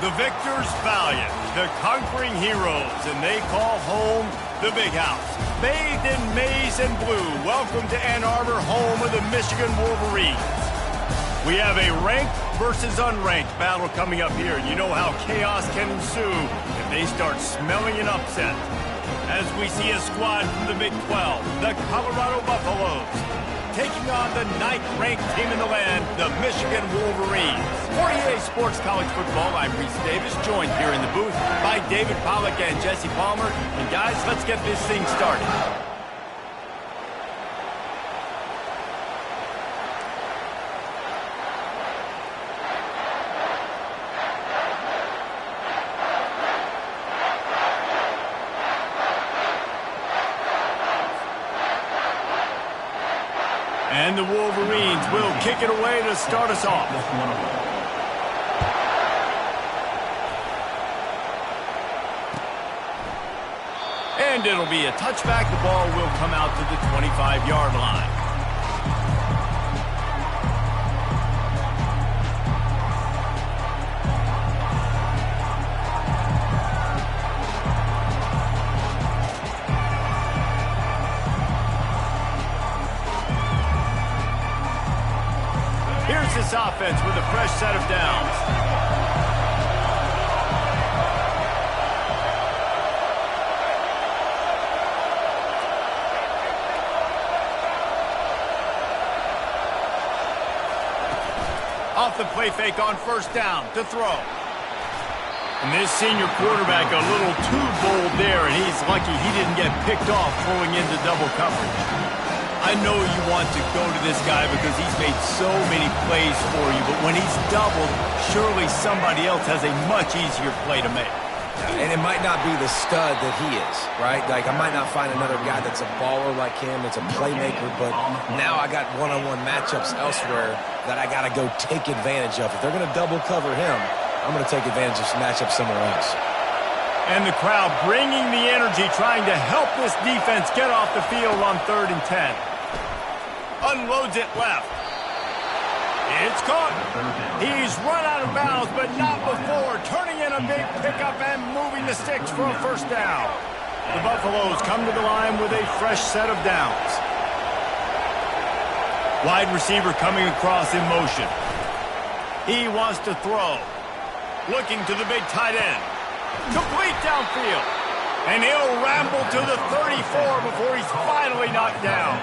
The victors valiant, the conquering heroes, and they call home the Big House. Bathed in maize and blue, welcome to Ann Arbor, home of the Michigan Wolverines. We have a ranked versus unranked battle coming up here, and you know how chaos can ensue if they start smelling an upset. As we see a squad from the Big 12, the Colorado Buffaloes, taking on the 9th-ranked team in the land, the Michigan Wolverines. For EA Sports College Football, I'm Reese Davis, joined here in the booth by David Pollack and Jesse Palmer. And guys, let's get this thing started. And the Wolverines will kick it away to start us off. And it'll be a touchback. The ball will come out to the 25-yard line. Here's this offense with a fresh set of downs. Off the play fake on first down to throw. And this senior quarterback a little too bold there, and he's lucky he didn't get picked off throwing into double coverage. I know you want to go to this guy because he's made so many plays for you, but when he's doubled, surely somebody else has a much easier play to make. And it might not be the stud that he is, right? Like, I might not find another guy that's a baller like him, that's a playmaker, but now I got one-on-one matchups elsewhere that I got to go take advantage of. If they're going to double cover him, I'm going to take advantage of some matchups somewhere else. And the crowd bringing the energy, trying to help this defense get off the field on 3rd and 10. Unloads it left. It's caught. He's run out of bounds, but not before. Turning in a big pickup and moving the sticks for a first down. The Buffaloes come to the line with a fresh set of downs. Wide receiver coming across in motion. He wants to throw. Looking to the big tight end. Complete downfield. And he'll ramble to the 34 before he's finally knocked down.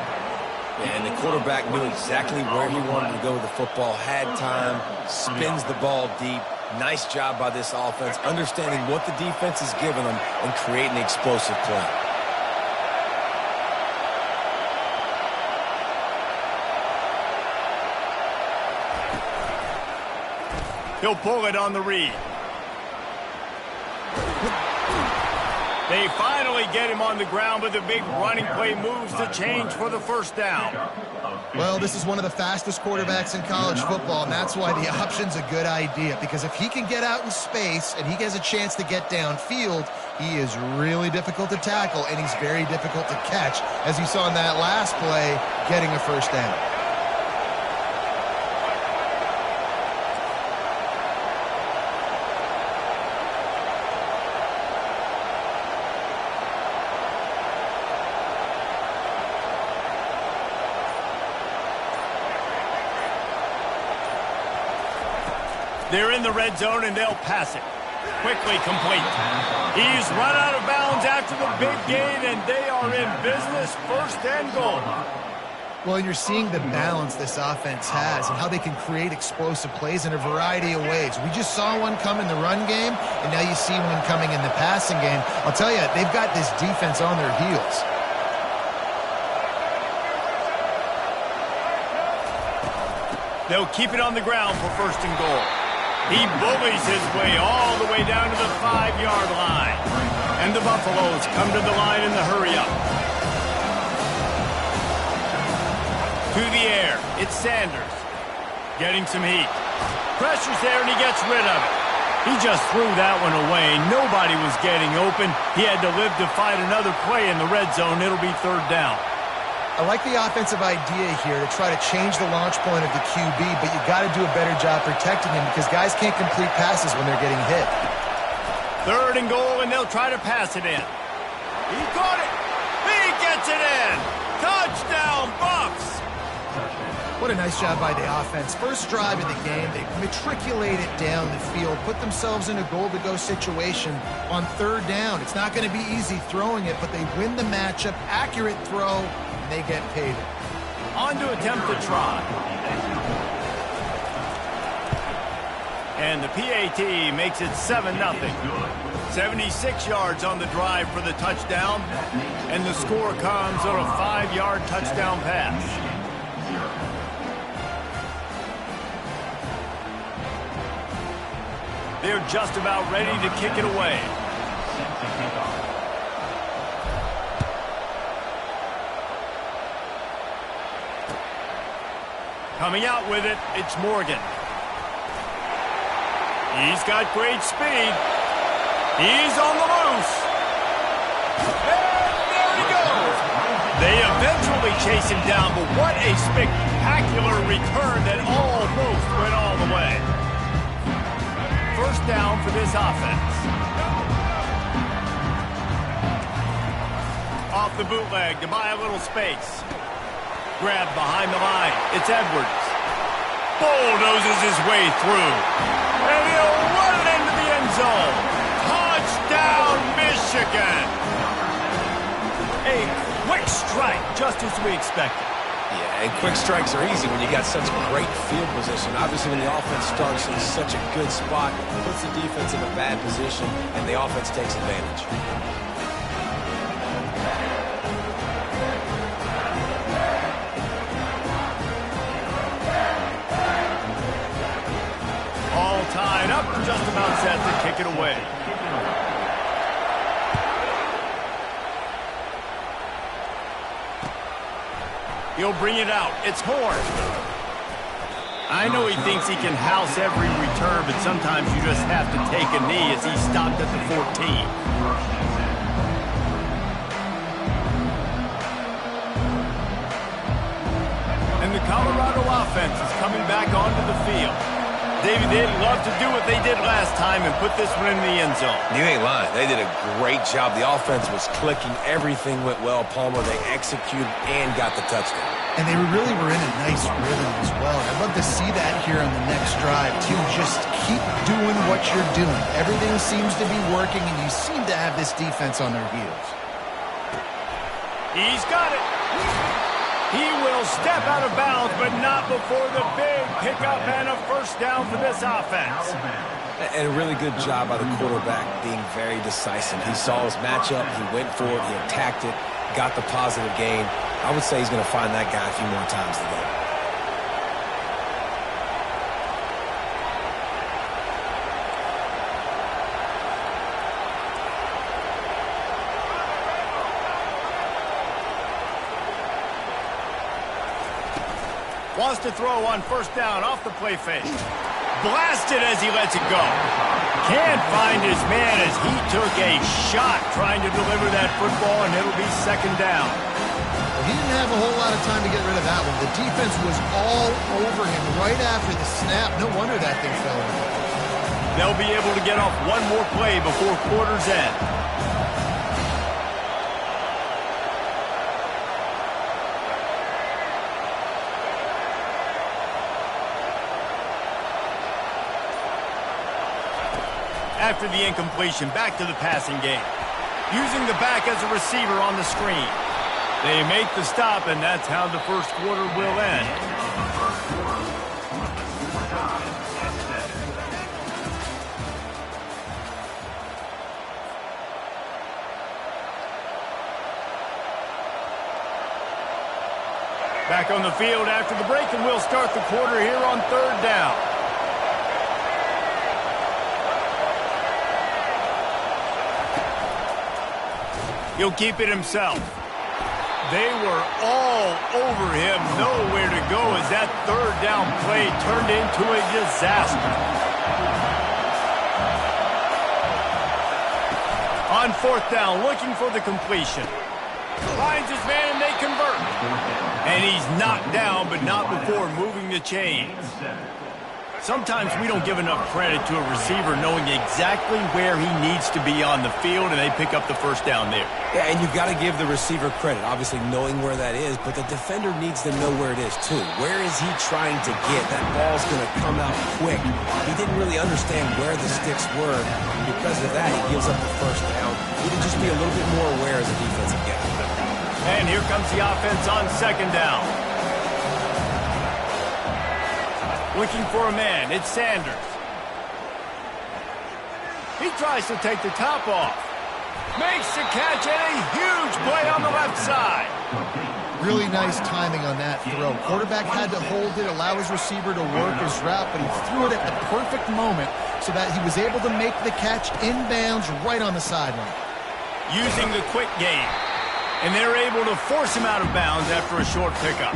And the quarterback knew exactly where he wanted to go with the football, had time, spins the ball deep. Nice job by this offense, understanding what the defense is giving them and creating an explosive play. He'll pull it on the read. They finally get him on the ground, but the big running play moves the change for the first down. Well, this is one of the fastest quarterbacks in college football, and that's why the option's a good idea, because if he can get out in space and he has a chance to get downfield, he is really difficult to tackle, and he's very difficult to catch, as you saw in that last play, getting a first down. They're in the red zone, and they'll pass it. Quickly complete. He's run out of bounds after the big gain, and they are in business, 1st and goal. Well, and you're seeing the balance this offense has and how they can create explosive plays in a variety of ways. We just saw one come in the run game, and now you see one coming in the passing game. I'll tell you, they've got this defense on their heels. They'll keep it on the ground for 1st and goal. He bullies his way all the way down to the 5-yard line. And the Buffaloes come to the line in the hurry-up. To the air, it's Sanders. Getting some heat. Pressure's there, and he gets rid of it. He just threw that one away. Nobody was getting open. He had to live to fight another play in the red zone. It'll be 3rd down. I like the offensive idea here to try to change the launch point of the QB, but you got to do a better job protecting him because guys can't complete passes when they're getting hit. 3rd and goal, and they'll try to pass it in. He caught it. He gets it in. Touchdown, Bucks. What a nice job by the offense. First drive of the game, they matriculate it down the field, put themselves in a goal-to-go situation on 3rd down. It's not going to be easy throwing it, but they win the matchup. Accurate throw, and they get paid. On to attempt to try. And the PAT makes it 7-0. 76 yards on the drive for the touchdown, and the score comes on a 5-yard touchdown pass. They're just about ready to kick it away. Coming out with it, it's Morgan. He's got great speed. He's on the loose. And there he goes. They eventually chase him down, but what a spectacular return that almost went all the way. First down for this offense. Off the bootleg to buy a little space. Grabbed behind the line. It's Edwards. Bulldozes his way through. And he'll run it into the end zone. Touchdown, Michigan. A quick strike, just as we expected. Yeah, and quick strikes are easy when you got such great field position. Obviously, when the offense starts in such a good spot, it puts the defense in a bad position, and the offense takes advantage. All tied up, just about set to kick it away. He'll bring it out. It's Horn. I know he thinks he can house every return, but sometimes you just have to take a knee as he stopped at the 14. And the Colorado offense is coming back onto the field. David, they'd love to do what they did last time and put this one in the end zone. You ain't lying. They did a great job. The offense was clicking. Everything went well. Palmer, they executed and got the touchdown. And they really were in a nice rhythm as well. I'd love to see that here on the next drive, too. Just keep doing what you're doing. Everything seems to be working, and you seem to have this defense on their heels. He's got it. He will step out of bounds, but not before the big pickup and a first down for this offense. And a really good job by the quarterback being very decisive. He saw his matchup, he went for it, he attacked it, got the positive gain. I would say he's going to find that guy a few more times today. Wants to throw on first down off the play fake. Blasted as he lets it go. Can't find his man as he took a shot trying to deliver that football, and it'll be second down. Well, he didn't have a whole lot of time to get rid of that one. The defense was all over him right after the snap. No wonder that thing fell in. They'll be able to get off one more play before quarter's end. After the incompletion, back to the passing game. Using the back as a receiver on the screen. They make the stop, and that's how the first quarter will end. Back on the field after the break, and we'll start the quarter here on third down. He'll keep it himself. They were all over him, nowhere to go as that third down play turned into a disaster. On fourth down, looking for the completion. Finds his man and they convert. And he's knocked down, but not before moving the chains. Sometimes we don't give enough credit to a receiver knowing exactly where he needs to be on the field, and they pick up the first down there. Yeah, and you've got to give the receiver credit, obviously knowing where that is, but the defender needs to know where it is too. Where is he trying to get? That ball's going to come out quick. He didn't really understand where the sticks were. Because of that, he gives up the first down. He can just be a little bit more aware as a defensive guy. And here comes the offense on second down. Looking for a man, it's Sanders. He tries to take the top off. Makes the catch and a huge play on the left side. Really nice timing on that throw. Quarterback had to hold it, allow his receiver to work his route, but he threw it at the perfect moment so that he was able to make the catch inbounds right on the sideline. Using the quick game. And they're able to force him out of bounds after a short pickup.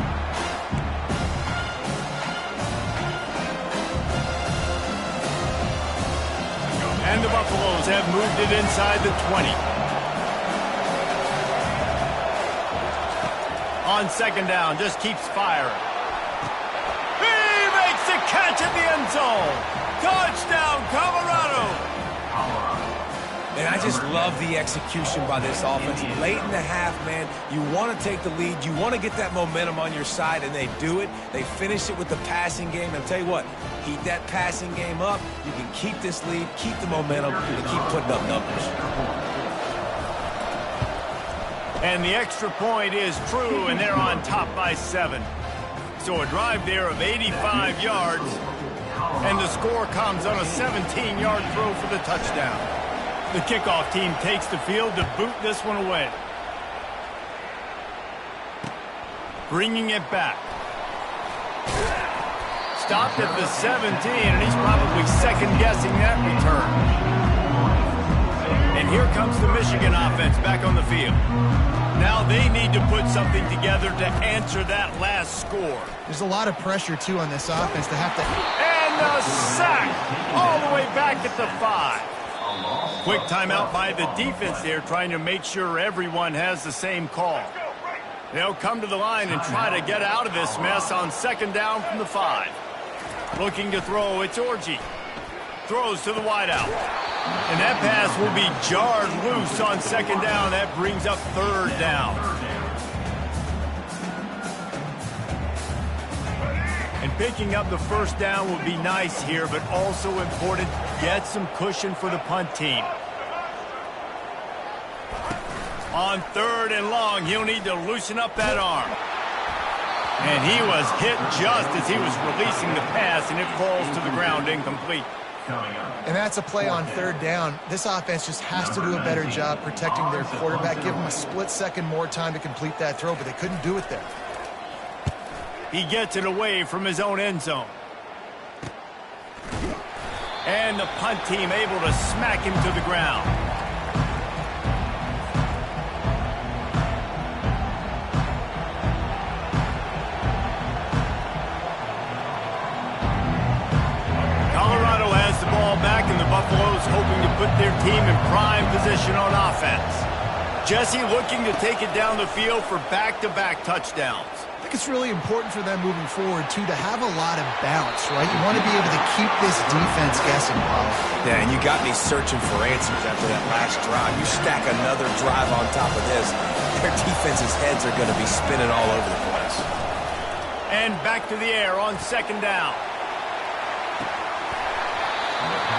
And the Buffaloes have moved it inside the 20. On second down, just keeps firing. He makes the catch at the end zone. Touchdown, Colorado. And I just love the execution by this offense. Late in the half, man, you want to take the lead. You want to get that momentum on your side, and they do it. They finish it with the passing game. And I'll tell you what, keep that passing game up. You can keep this lead, keep the momentum, and keep putting up numbers. And the extra point is true, and they're on top by 7. So a drive there of 85 yards, and the score comes on a 17-yard throw for the touchdown. The kickoff team takes the field to boot this one away. Bringing it back. Stopped at the 17, and he's probably second-guessing that return. And here comes the Michigan offense back on the field. Now they need to put something together to answer that last score. There's a lot of pressure, too, on this offense to have to... And a sack all the way back at the 5. Quick timeout by the defense there, trying to make sure everyone has the same call. They'll come to the line and try to get out of this mess on second down from the 5. Looking to throw, it's Orji. Throws to the wideout. And that pass will be jarred loose on second down. That brings up third down. And picking up the first down will be nice here, but also important, get some cushion for the punt team. On third and long, he'll need to loosen up that arm. And he was hit just as he was releasing the pass, and it falls to the ground incomplete. And that's a play on third down. This offense just has to do a better job protecting their quarterback. Give him a split second more time to complete that throw, but they couldn't do it there. He gets it away from his own end zone. And the punt team able to smack him to the ground. Colorado has the ball back, and the Buffaloes hoping to put their team in prime position on offense. Jesse looking to take it down the field for back-to-back touchdowns. I think it's really important for them moving forward, too, to have a lot of bounce, right? You want to be able to keep this defense guessing, Paul. Yeah, and you got me searching for answers after that last drive. You stack another drive on top of this, their defense's heads are going to be spinning all over the place. And back to the air on second down.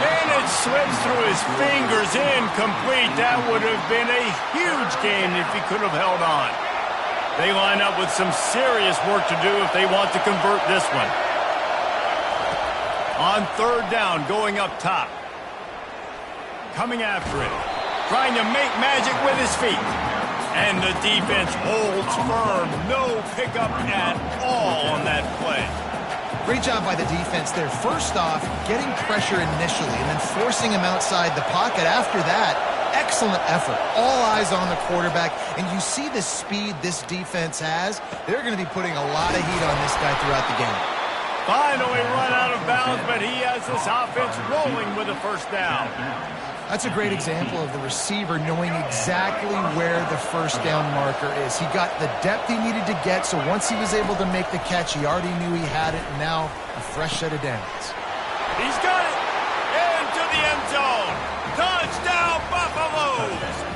And it slips through his fingers, incomplete. That would have been a huge gain if he could have held on. They line up with some serious work to do if they want to convert this one. On third down, going up top. Coming after it. Trying to make magic with his feet. And the defense holds firm. No pickup at all on that play. Great job by the defense there. First off, getting pressure initially and then forcing him outside the pocket. After that, excellent effort. All eyes on the quarterback. And you see the speed this defense has. They're going to be putting a lot of heat on this guy throughout the game. Finally run out of bounds, but he has this offense rolling with a first down. That's a great example of the receiver knowing exactly where the first down marker is. He got the depth he needed to get, so once he was able to make the catch, he already knew he had it, and now a fresh set of downs. He's got it! Into the end zone! Touchdown, Buffaloes!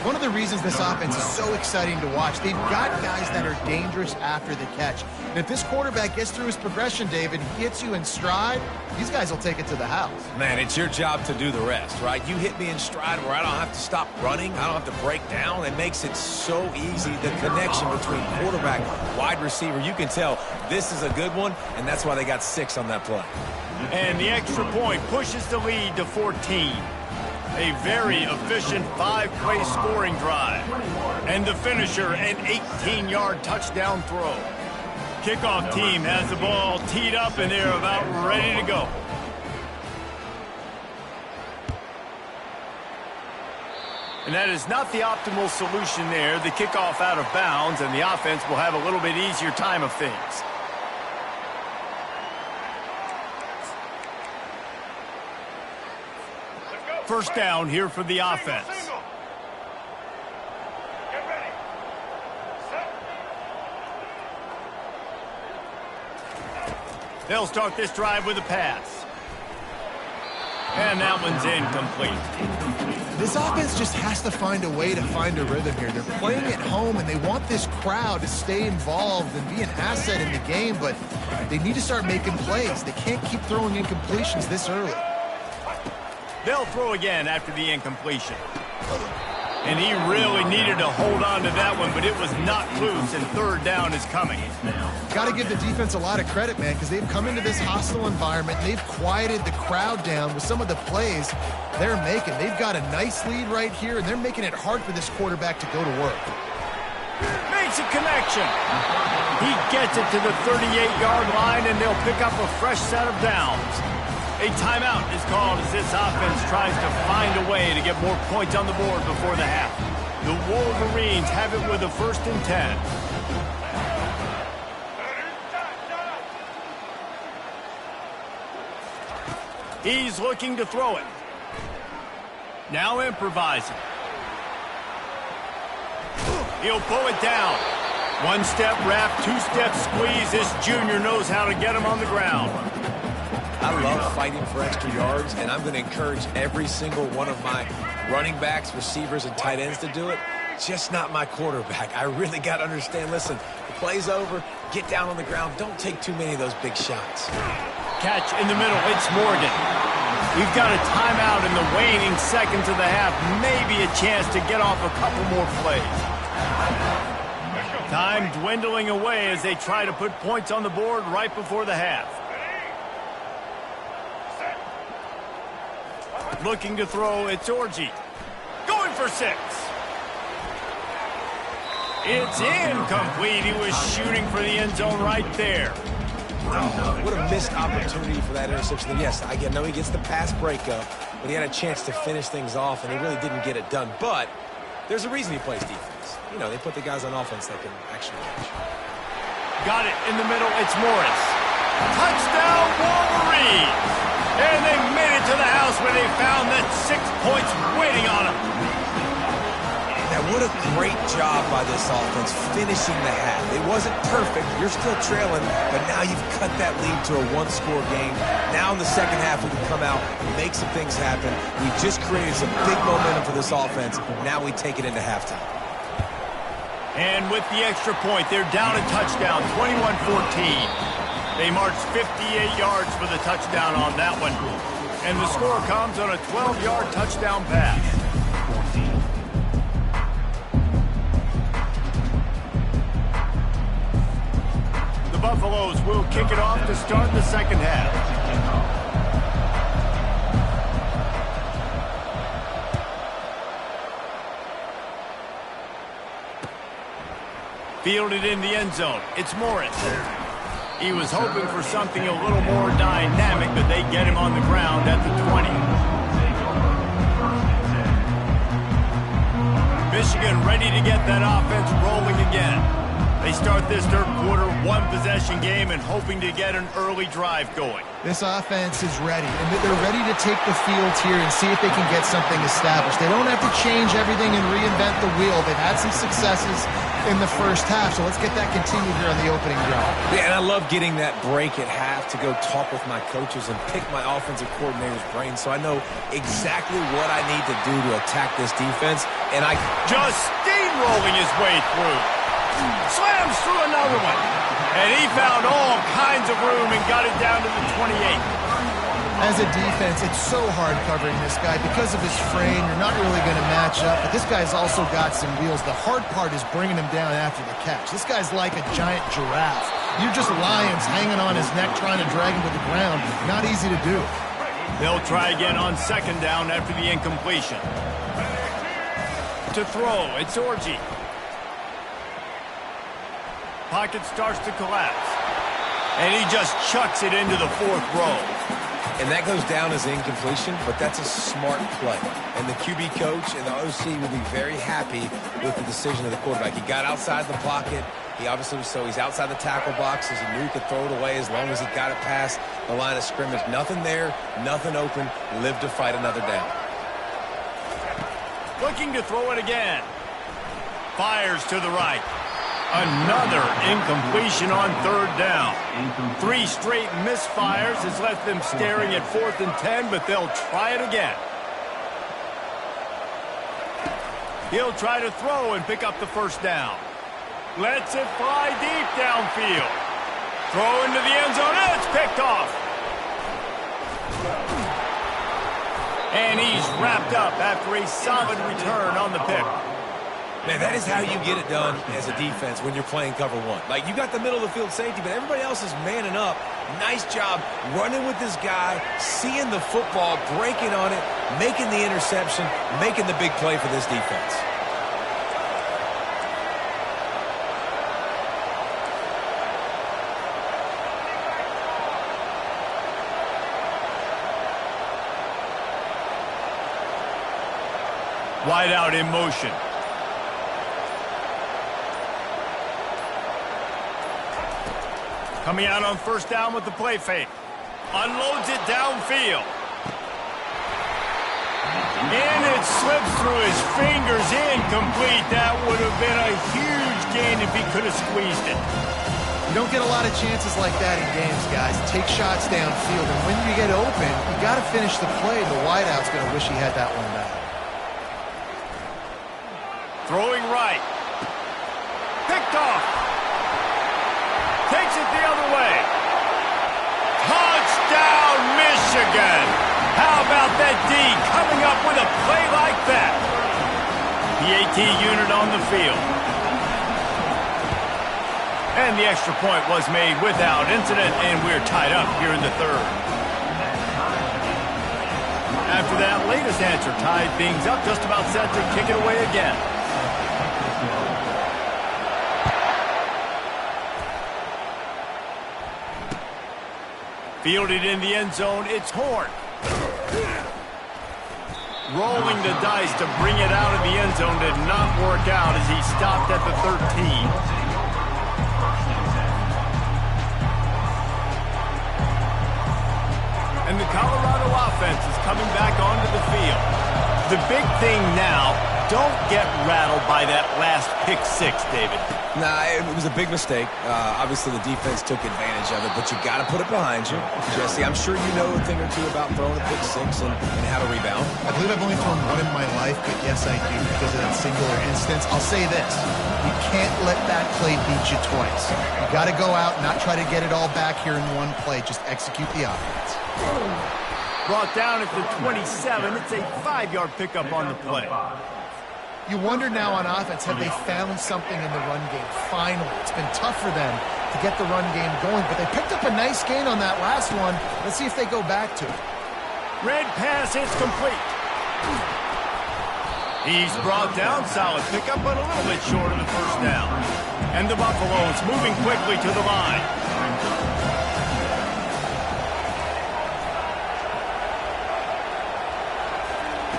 One of the reasons this offense is so exciting to watch, they've got guys that are dangerous after the catch. And if this quarterback gets through his progression, David, he hits you in stride, these guys will take it to the house. Man, it's your job to do the rest, right? You hit me in stride where I don't have to stop running. I don't have to break down. It makes it so easy. The connection between quarterback, wide receiver, you can tell this is a good one, and that's why they got 6 on that play. And the extra point pushes the lead to 14. A very efficient 5-play scoring drive. And the finisher, an 18-yard touchdown throw. Kickoff team has the ball teed up, and they're about ready to go. And that is not the optimal solution there. The kickoff out of bounds, and the offense will have a little bit easier time of things. First down here for the offense. They'll start this drive with a pass. And that one's incomplete. This offense just has to find a way to find a rhythm here. They're playing at home, and they want this crowd to stay involved and be an asset in the game, but they need to start making plays. They can't keep throwing incompletions this early. They'll throw again after the incompletion. And he really needed to hold on to that one, but it was not loose, and third down is coming. Got to give the defense a lot of credit, man, because they've come into this hostile environment, and they've quieted the crowd down with some of the plays they're making. They've got a nice lead right here, and they're making it hard for this quarterback to go to work. Makes a connection. He gets it to the 38-yard line, and they'll pick up a fresh set of downs. A timeout is called as this offense tries to find a way to get more points on the board before the half. The Wolverines have it with a 1st and 10. He's looking to throw it. Now improvising. He'll pull it down. 1-step wrap, 2-step squeeze. This junior knows how to get him on the ground. I love fighting for extra yards, and I'm going to encourage every single one of my running backs, receivers, and tight ends to do it. Just not my quarterback. I really got to understand, listen, the play's over, get down on the ground, don't take too many of those big shots. Catch in the middle, it's Morgan. We've got a timeout in the waning seconds of the half, maybe a chance to get off a couple more plays. Time dwindling away as they try to put points on the board right before the half. Looking to throw, it's Orji. Going for 6. It's incomplete. He was shooting for the end zone right there. Oh, what a missed opportunity for that interception. Yes, I know he gets the pass breakup, but he had a chance to finish things off, and he really didn't get it done. But there's a reason he plays defense. You know, they put the guys on offense that can actually catch. Got it in the middle. It's Morris. Touchdown, Wolverines! And they made it to the house where they found that 6 points waiting on them. Now, what a great job by this offense finishing the half. It wasn't perfect. You're still trailing, but now you've cut that lead to a 1-score game. Now in the second half, we can come out, make some things happen. We just created some big momentum for this offense. Now we take it into halftime. And with the extra point, they're down a touchdown, 21-14. They marched 58 yards for the touchdown on that one. And the score comes on a 12-yard touchdown pass. The Buffaloes will kick it off to start the second half. Fielded in the end zone. It's Morris. He was hoping for something a little more dynamic, but they get him on the ground at the 20. Michigan ready to get that offense rolling again. They start this third quarter one-possession game and hoping to get an early drive going. This offense is ready, and they're ready to take the field here and see if they can get something established. They don't have to change everything and reinvent the wheel. They've had some successes in the first half, so let's get that continued here on the opening drive. Yeah, and I love getting that break at half to go talk with my coaches and pick my offensive coordinator's brain so I know exactly what I need to do to attack this defense. And I just steamrolling his way through. Slams through another one. And he found all kinds of room and got it down to the 28. As a defense, it's so hard covering this guy. Because of his frame, you're not really going to match up. But this guy's also got some wheels. The hard part is bringing him down after the catch. This guy's like a giant giraffe. You're just lions hanging on his neck trying to drag him to the ground. Not easy to do. They'll try again on second down after the incompletion. To throw, it's Orji. Pocket starts to collapse. And he just chucks it into the fourth row. And that goes down as incompletion, but that's a smart play. And the QB coach and the OC will be very happy with the decision of the quarterback. He got outside the pocket. He obviously was he's outside the tackle boxes. He knew he could throw it away as long as he got it past the line of scrimmage. Nothing there, nothing open. Live to fight another down. Looking to throw it again. Fires to the right. Another incompletion on third down. 3 straight misfires has left them staring at 4th and 10, but they'll try it again. He'll try to throw and pick up the first down. Lets it fly deep downfield. Throw into the end zone, and it's picked off. And he's wrapped up after a solid return on the pick. Man, that is how you get it done as a defense when you're playing cover one. Like, you got the middle of the field safety, but everybody else is manning up. Nice job running with this guy, seeing the football, breaking on it, making the interception, making the big play for this defense. Wide out in motion. Coming out on first down with the play fake. Unloads it downfield. And it slips through his fingers, incomplete. That would have been a huge gain if he could have squeezed it. You don't get a lot of chances like that in games, guys. Take shots downfield, and when you get open, you got to finish the play. The wideout's going to wish he had that one back. Throwing right. Picked off. Takes it the other way. Touchdown, Michigan. How about that D coming up with a play like that? The AT unit on the field. And the extra point was made without incident, and we're tied up here in the third. After that latest answer tied things up, just about set to kick it away again. Fielded in the end zone, it's Horn. Rolling the dice to bring it out of the end zone did not work out as he stopped at the 13. And the Colorado offense is coming back onto the field. The big thing now, don't get rattled by that last pick six, David. Nah, it was a big mistake. Obviously, the defense took advantage of it, but you got to put it behind you. Jesse, I'm sure you know a thing or two about throwing a pick six and how to rebound. I believe I've only thrown one in my life, but yes, I do because of that singular instance. I'll say this. You can't let that play beat you twice. You got to go out and not try to get it all back here in one play. Just execute the offense. Brought down at the 27. It's a 5-yard pickup on the play. You wonder now on offense, have they found something in the run game? Finally, it's been tough for them to get the run game going, but they picked up a nice gain on that last one. Let's see if they go back to it. Red pass is complete. He's brought down, solid pickup, but a little bit short of the first down. And the Buffaloes moving quickly to the line.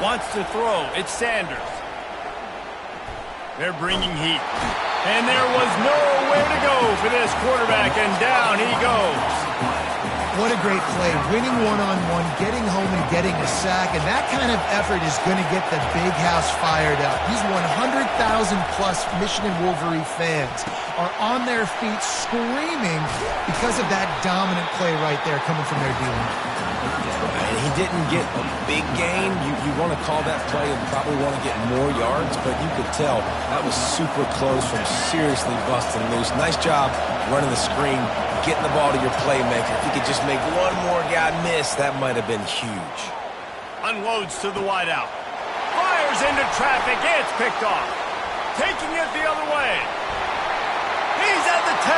Wants to throw, it's Sanders. They're bringing heat. And there was nowhere to go for this quarterback, and down he goes. What a great play. Winning one-on-one, getting home and getting a sack, and that kind of effort is going to get the big house fired up. These 100,000-plus Michigan Wolverine fans are on their feet screaming because of that dominant play right there coming from their D-line. And he didn't get a big gain. You want to call that play and probably want to get more yards, but you could tell that was super close from seriously busting loose. Nice job running the screen, getting the ball to your playmaker. If he could just make one more guy miss, that might have been huge. Unloads to the wideout. Fires into traffic. It's picked off. Taking it the other way. He's at the 10.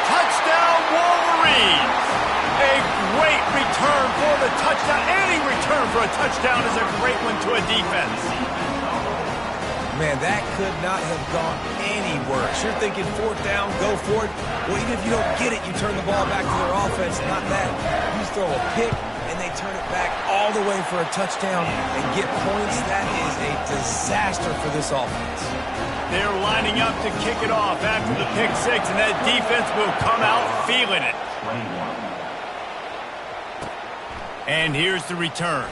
Touchdown Wolverines. A great return for the touchdown. Any return for a touchdown is a great one to a defense. Man, that could not have gone any worse. You're thinking fourth down, go for it. Well, even if you don't get it, you turn the ball back to their offense. Not that. You throw a pick, and they turn it back all the way for a touchdown and get points. That is a disaster for this offense. They're lining up to kick it off after the pick six, and that defense will come out feeling it. And here's the return.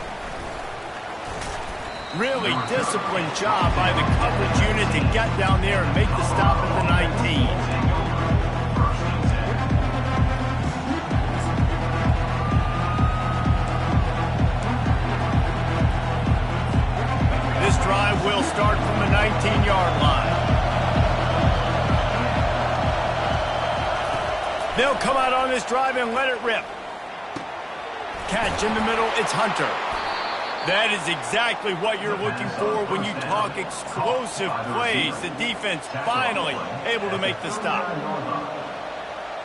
Really disciplined job by the coverage unit to get down there and make the stop at the 19. This drive will start from the 19-yard line. They'll come out on this drive and let it rip. Catch in the middle, it's Hunter. That is exactly what you're looking for when you talk explosive plays. The defense finally able to make the stop.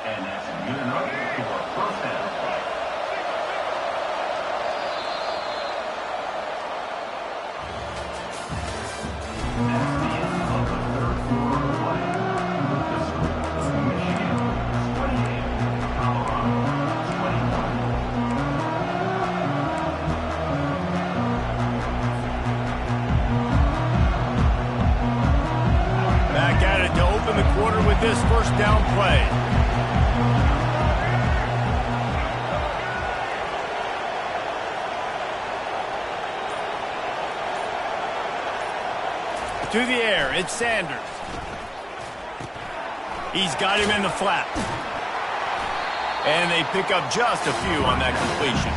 And that's good enough for a first down. With this first down play. To the air, it's Sanders. He's got him in the flat. And they pick up just a few on that completion.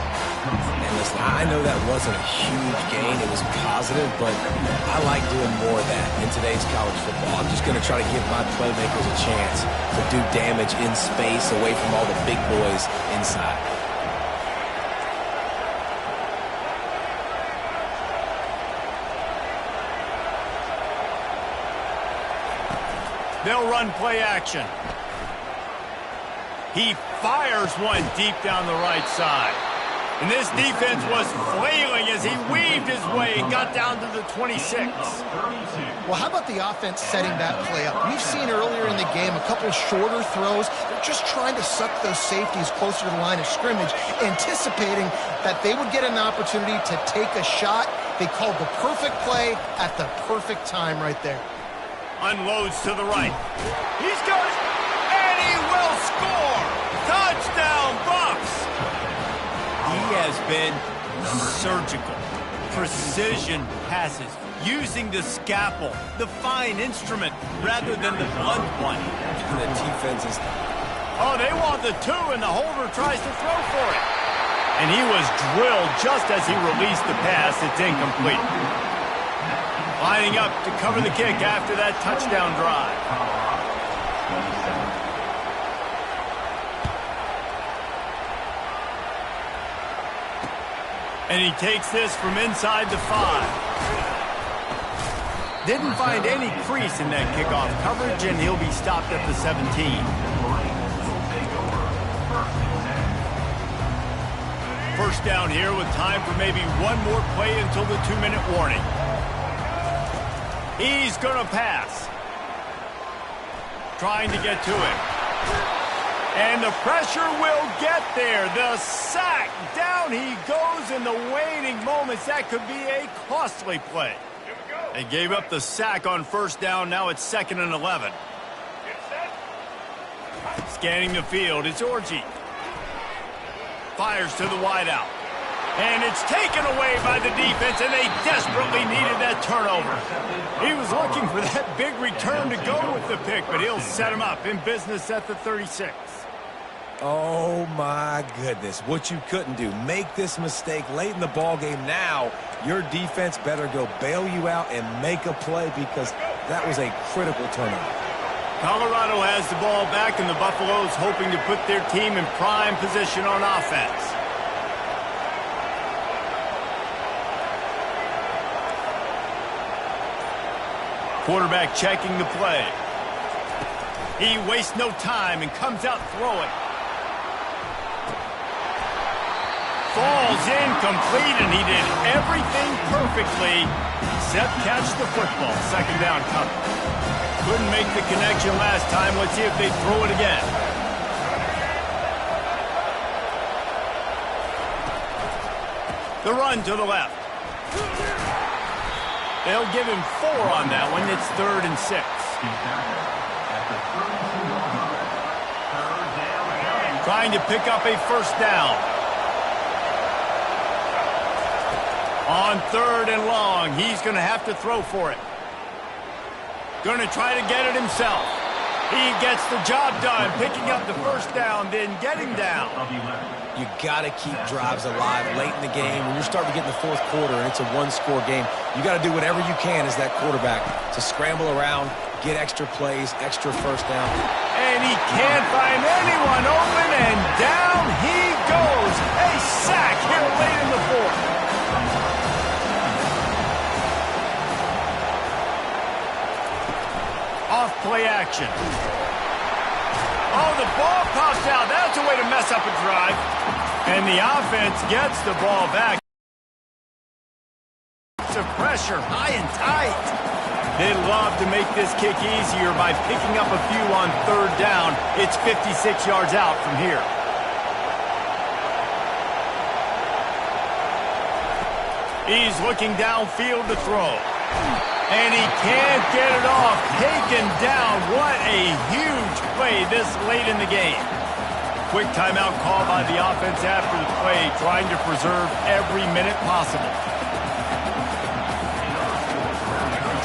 And listen, I know that wasn't a huge gain. It was positive, but I like doing more of that in today's college football. I'm just going to try to give my playmakers a chance to do damage in space away from all the big boys inside. They'll run play action. He fires one deep down the right side. And this defense was flailing as he weaved his way and got down to the 26. Well, how about the offense setting that play up? We've seen earlier in the game a couple shorter throws. They're just trying to suck those safeties closer to the line of scrimmage, anticipating that they would get an opportunity to take a shot. They called the perfect play at the perfect time right there. Unloads to the right. He's got it, and he will score. Touchdown, Bucks. He has been surgical. Precision passes, using the scalpel, the fine instrument, rather than the blunt one. And the defense is... Oh, they want the two, and the holder tries to throw for it. And he was drilled just as he released the pass. It's incomplete. Lining up to cover the kick after that touchdown drive. And he takes this from inside the 5. Didn't find any crease in that kickoff coverage, and he'll be stopped at the 17. First down here with time for maybe one more play until the 2-minute warning. He's going to pass. Trying to get to it. And the pressure will get there. The sack. Down he goes in the waning moments. That could be a costly play. Here we go. They gave up the sack on first down. Now it's 2nd and 11. Scanning the field, it's Orji. Fires to the wideout. And it's taken away by the defense, and they desperately needed that turnover. He was looking for that big return to go with the pick, but he'll set him up in business at the 36. Oh, my goodness. What you couldn't do. Make this mistake late in the ballgame. Now, your defense better go bail you out and make a play because that was a critical turnover. Colorado has the ball back, and the Buffaloes hoping to put their team in prime position on offense. Quarterback checking the play. He wastes no time and comes out throwing. Falls incomplete, and he did everything perfectly except catch the football. 2nd down coming. Couldn't make the connection last time. Let's see if they throw it again. The run to the left. They'll give him 4 on that one. It's 3rd and 6. Trying to pick up a first down. On 3rd and long, he's going to have to throw for it. Going to try to get it himself. He gets the job done, picking up the first down, then getting down. You got to keep drives alive late in the game. When you're starting to get in the 4th quarter and it's a 1-score game, you got to do whatever you can as that quarterback to scramble around, get extra plays, extra first down. And he can't find anyone open, and down he goes. A sack here late in the 4th. Off play action. Oh, the ball pops out. That's a way to mess up a drive. And the offense gets the ball back. Some pressure, high and tight. They'd love to make this kick easier by picking up a few on 3rd down. It's 56 yards out from here. He's looking downfield to throw. And he can't get it off. Taken down. What a huge play this late in the game. Quick timeout call by the offense after the play, trying to preserve every minute possible.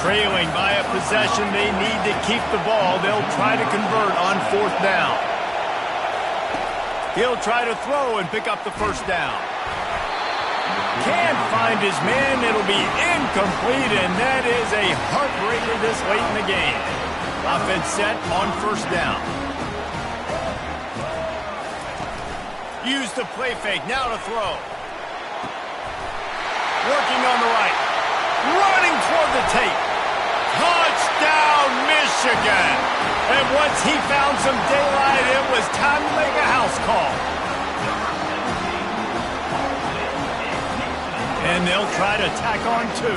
Trailing by a possession, they need to keep the ball. They'll try to convert on 4th down. He'll try to throw and pick up the first down. Can't find his man. It'll be incomplete, and that is a heartbreaker this late in the game. Offense set on 1st down. Use the play fake. Now to throw. Working on the right. Running toward the tape. Touchdown, Michigan. And once he found some daylight, it was time to make a house call. And they'll try to tack on 2.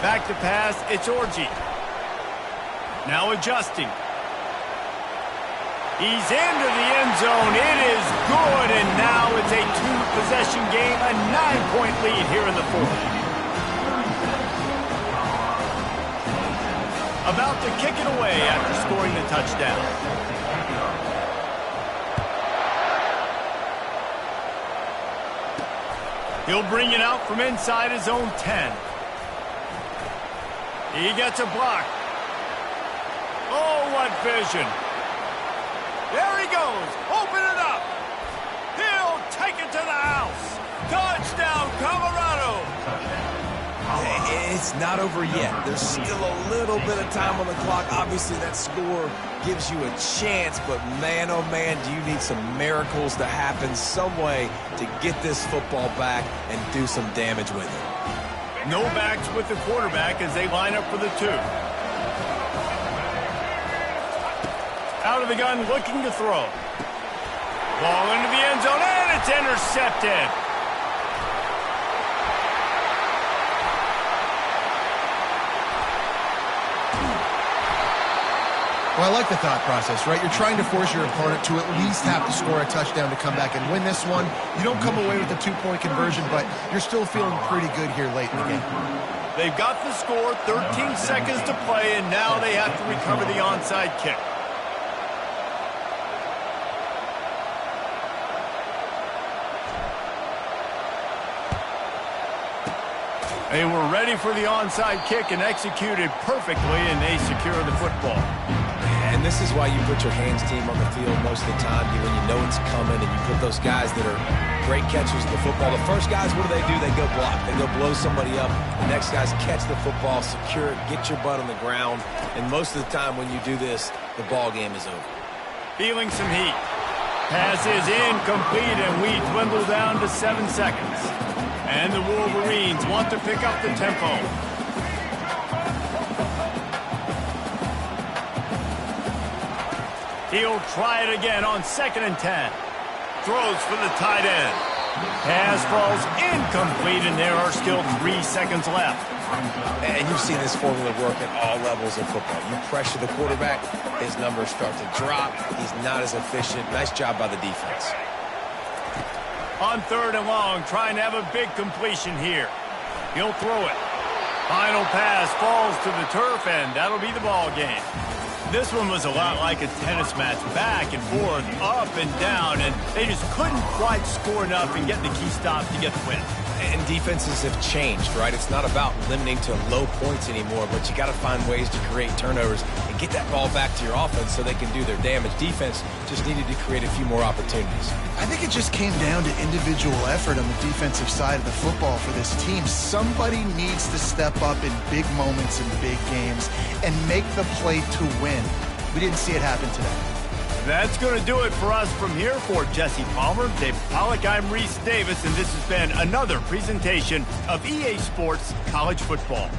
Back to pass, it's Orji. Now adjusting. He's into the end zone. It is good, and now it's a 2-possession game, a 9-point lead here in the 4th. About to kick it away after scoring the touchdown. He'll bring it out from inside his own 10. He gets a block. Oh, what vision. There he goes. Open it up. He'll take it to the house. Touchdown, Colorado. It's not over yet. There's still a little bit of time on the clock. Obviously, that score gives you a chance, but man, oh man, do you need some miracles to happen some way to get this football back and do some damage with it. No backs with the quarterback as they line up for the 2. Out of the gun, looking to throw. Ball into the end zone, and it's intercepted. Well, I like the thought process, right? You're trying to force your opponent to at least have to score a touchdown to come back and win this one. You don't come away with a 2-point conversion, but you're still feeling pretty good here late in the game. They've got the score, 13 seconds to play, and now they have to recover the onside kick. They were ready for the onside kick and executed perfectly, and they secure the football. And this is why you put your hands team on the field most of the time when you know it's coming, and you put those guys that are great catchers of the football. The first guys, what do? They go block. They go blow somebody up. The next guys catch the football, secure it, get your butt on the ground. And most of the time when you do this, the ball game is over. Feeling some heat. Pass is incomplete, and we dwindle down to 7 seconds. And the Wolverines want to pick up the tempo. He'll try it again on 2nd and 10. Throws for the tight end. Pass falls incomplete, and there are still 3 seconds left. And you've seen this formula work at all levels of football. You pressure the quarterback, his numbers start to drop. He's not as efficient. Nice job by the defense. On 3rd and long, trying to have a big completion here. He'll throw it. Final pass falls to the turf, and that'll be the ball game. This one was a lot like a tennis match, back and forth, up and down, and they just couldn't quite score enough and get the key stop to get the win. And defenses have changed, right? It's not about limiting to low points anymore, but you got to find ways to create turnovers and get that ball back to your offense so they can do their damage. Defense just needed to create a few more opportunities. I think it just came down to individual effort on the defensive side of the football for this team. Somebody needs to step up in big moments in big games and make the play to win. We didn't see it happen today. That's going to do it for us from here. For Jesse Palmer, David Pollack, I'm Reese Davis, and this has been another presentation of EA Sports College Football.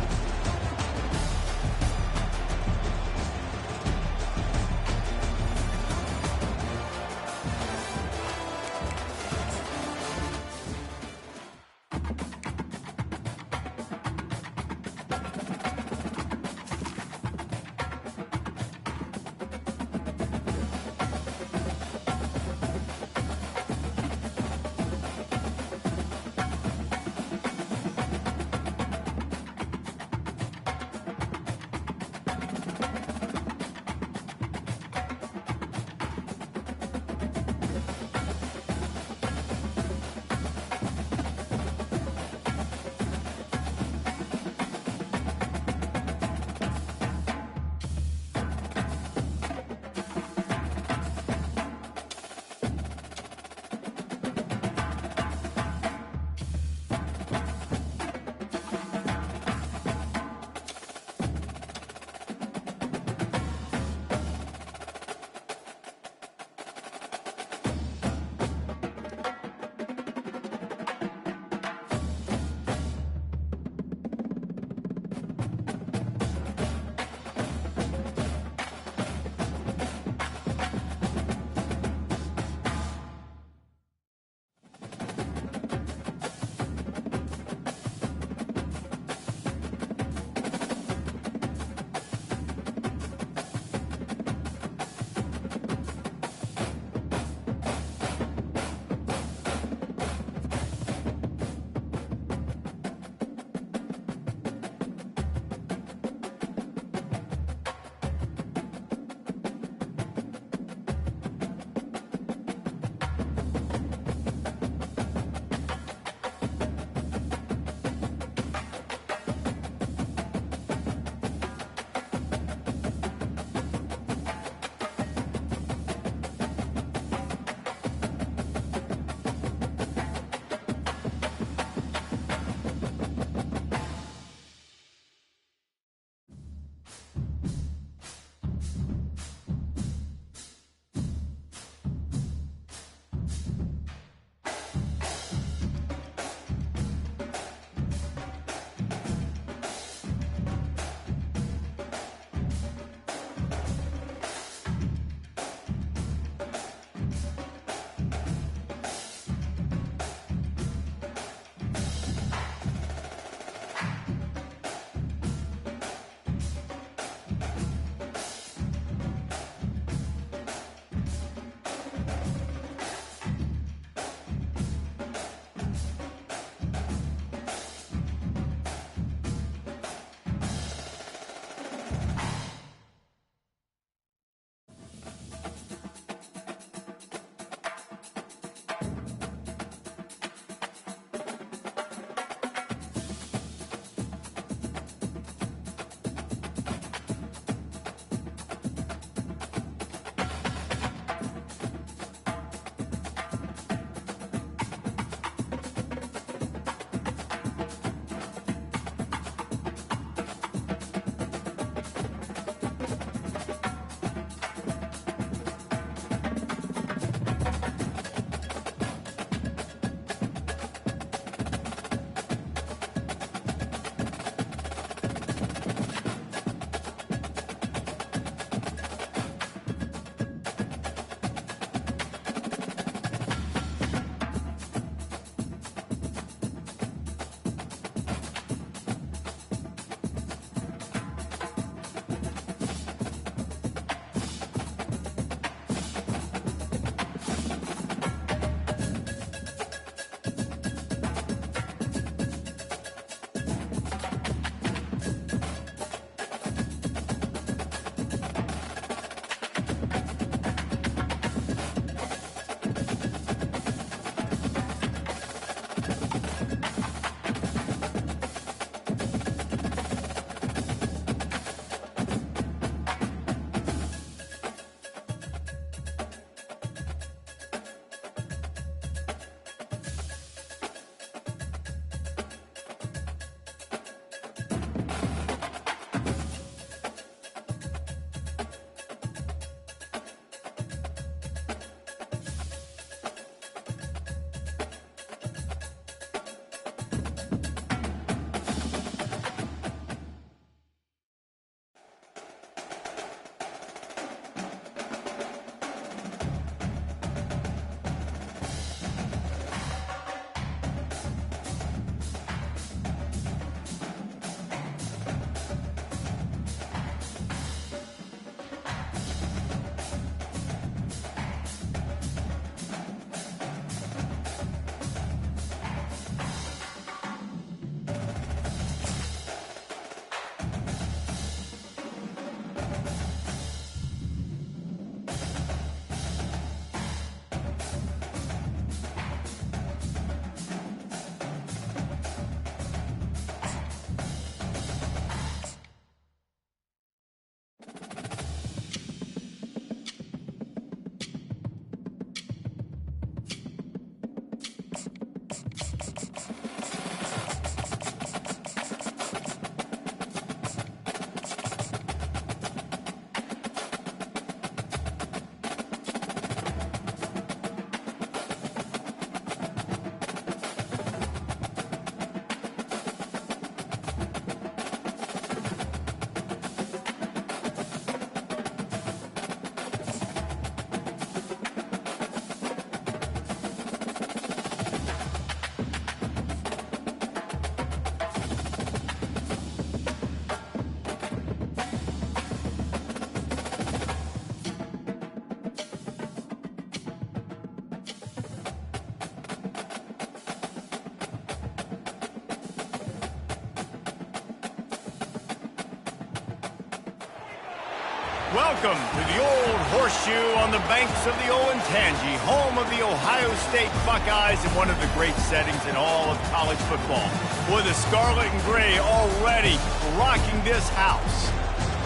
Welcome to the old horseshoe on the banks of the Olentangy, home of the Ohio State Buckeyes in one of the great settings in all of college football. With the scarlet and gray already rocking this house.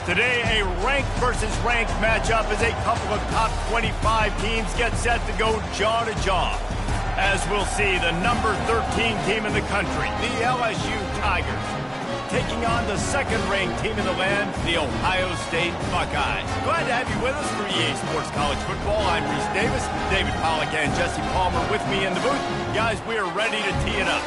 Today, a ranked versus ranked matchup as a couple of top 25 teams get set to go jaw to jaw. As we'll see, the number 13 team in the country, the LSU Tigers, taking on the second-ranked team in the land, the Ohio State Buckeyes. Glad to have you with us for EA Sports College Football. I'm Reese Davis, David Pollack and Jesse Palmer with me in the booth. Guys, we are ready to tee it up.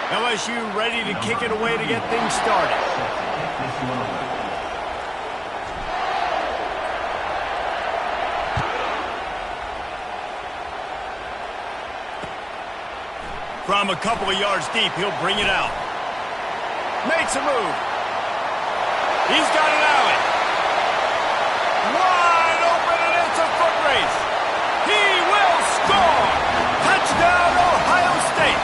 LSU ready to kick it away to get things started. From a couple of yards deep, he'll bring it out. Makes a move. He's got an alley. Wide open, and it's a foot race. He will score. Touchdown, Ohio State.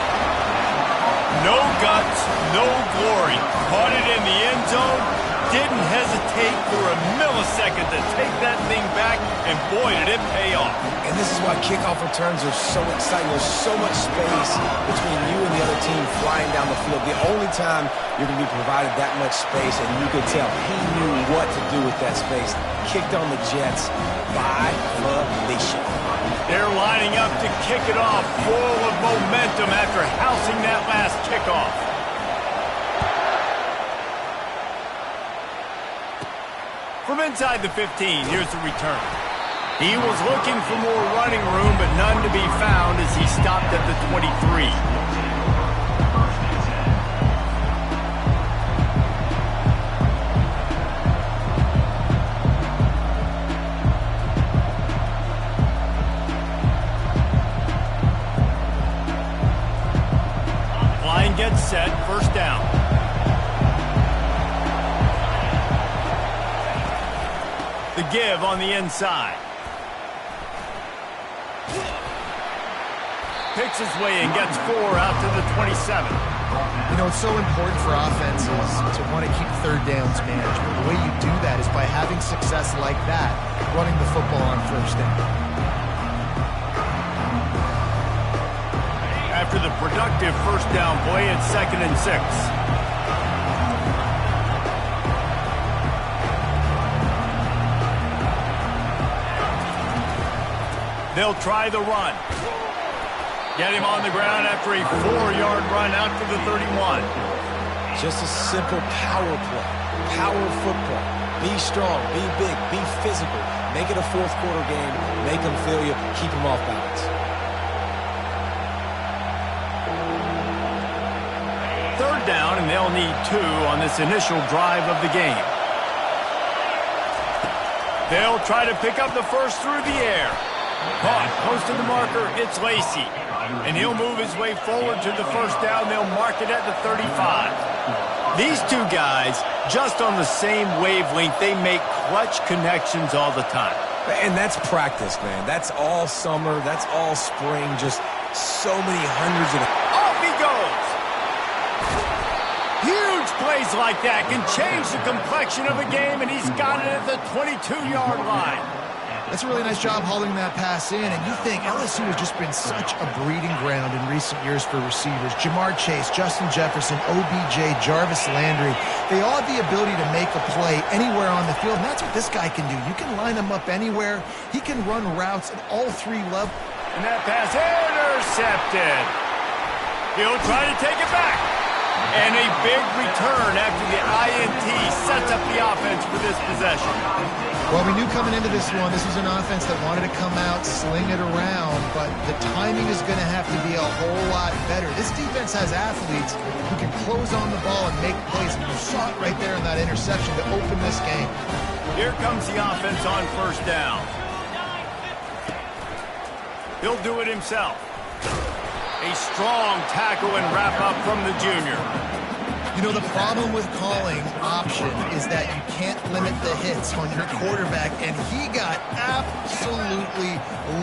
No guts, no glory. Caught it in the end zone. Didn't hesitate for a millisecond to take that thing back, and boy, did it pay off. And this is why kickoff returns are so exciting. There's so much space between you and the other team flying down the field. The only time you're going to be provided that much space, and you could tell he knew what to do with that space. Kicked on the Jets. Violation. They're lining up to kick it off, full of momentum after housing that last kickoff. From inside the 15, here's the return. He was looking for more running room, but none to be found as he stopped at the 23. Gets set, first down. The give on the inside. Picks his way and gets 4 out to the 27. You know, it's so important for offenses to want to keep third downs managed. But the way you do that is by having success like that, running the football on first down. After the productive first down play, it's 2nd and 6. They'll try the run. Get him on the ground after a 4-yard run out to the 31. Just a simple power play. Power football. Be strong, be big, be physical. Make it a fourth quarter game. Make them feel you. Keep them off balance. Third down, and they'll need 2 on this initial drive of the game. They'll try to pick up the first through the air. Caught close to the marker, it's Lacey. And he'll move his way forward to the first down. They'll mark it at the 35. These two guys, just on the same wavelength, they make clutch connections all the time. And that's practice, man. That's all summer. That's all spring. Just so many hundreds of... Off he goes! Huge plays like that can change the complexion of a game, and he's got it at the 22-yard line. That's a really nice job hauling that pass in, and you think LSU has just been such a breeding ground in recent years for receivers. Jamar Chase, Justin Jefferson, OBJ, Jarvis Landry, they all have the ability to make a play anywhere on the field, and that's what this guy can do. You can line him up anywhere. He can run routes at all 3 levels. And that pass intercepted. He'll try to take it back. And a big return after the INT sets up the offense for this possession. Well, we knew coming into this one, this was an offense that wanted to come out, sling it around, but the timing is going to have to be a whole lot better. This defense has athletes who can close on the ball and make plays. And you saw it right there in that interception to open this game. Here comes the offense on first down. He'll do it himself. A strong tackle and wrap up from the junior. You know, the problem with calling option option is that you can't limit the hits on your quarterback, and he got absolutely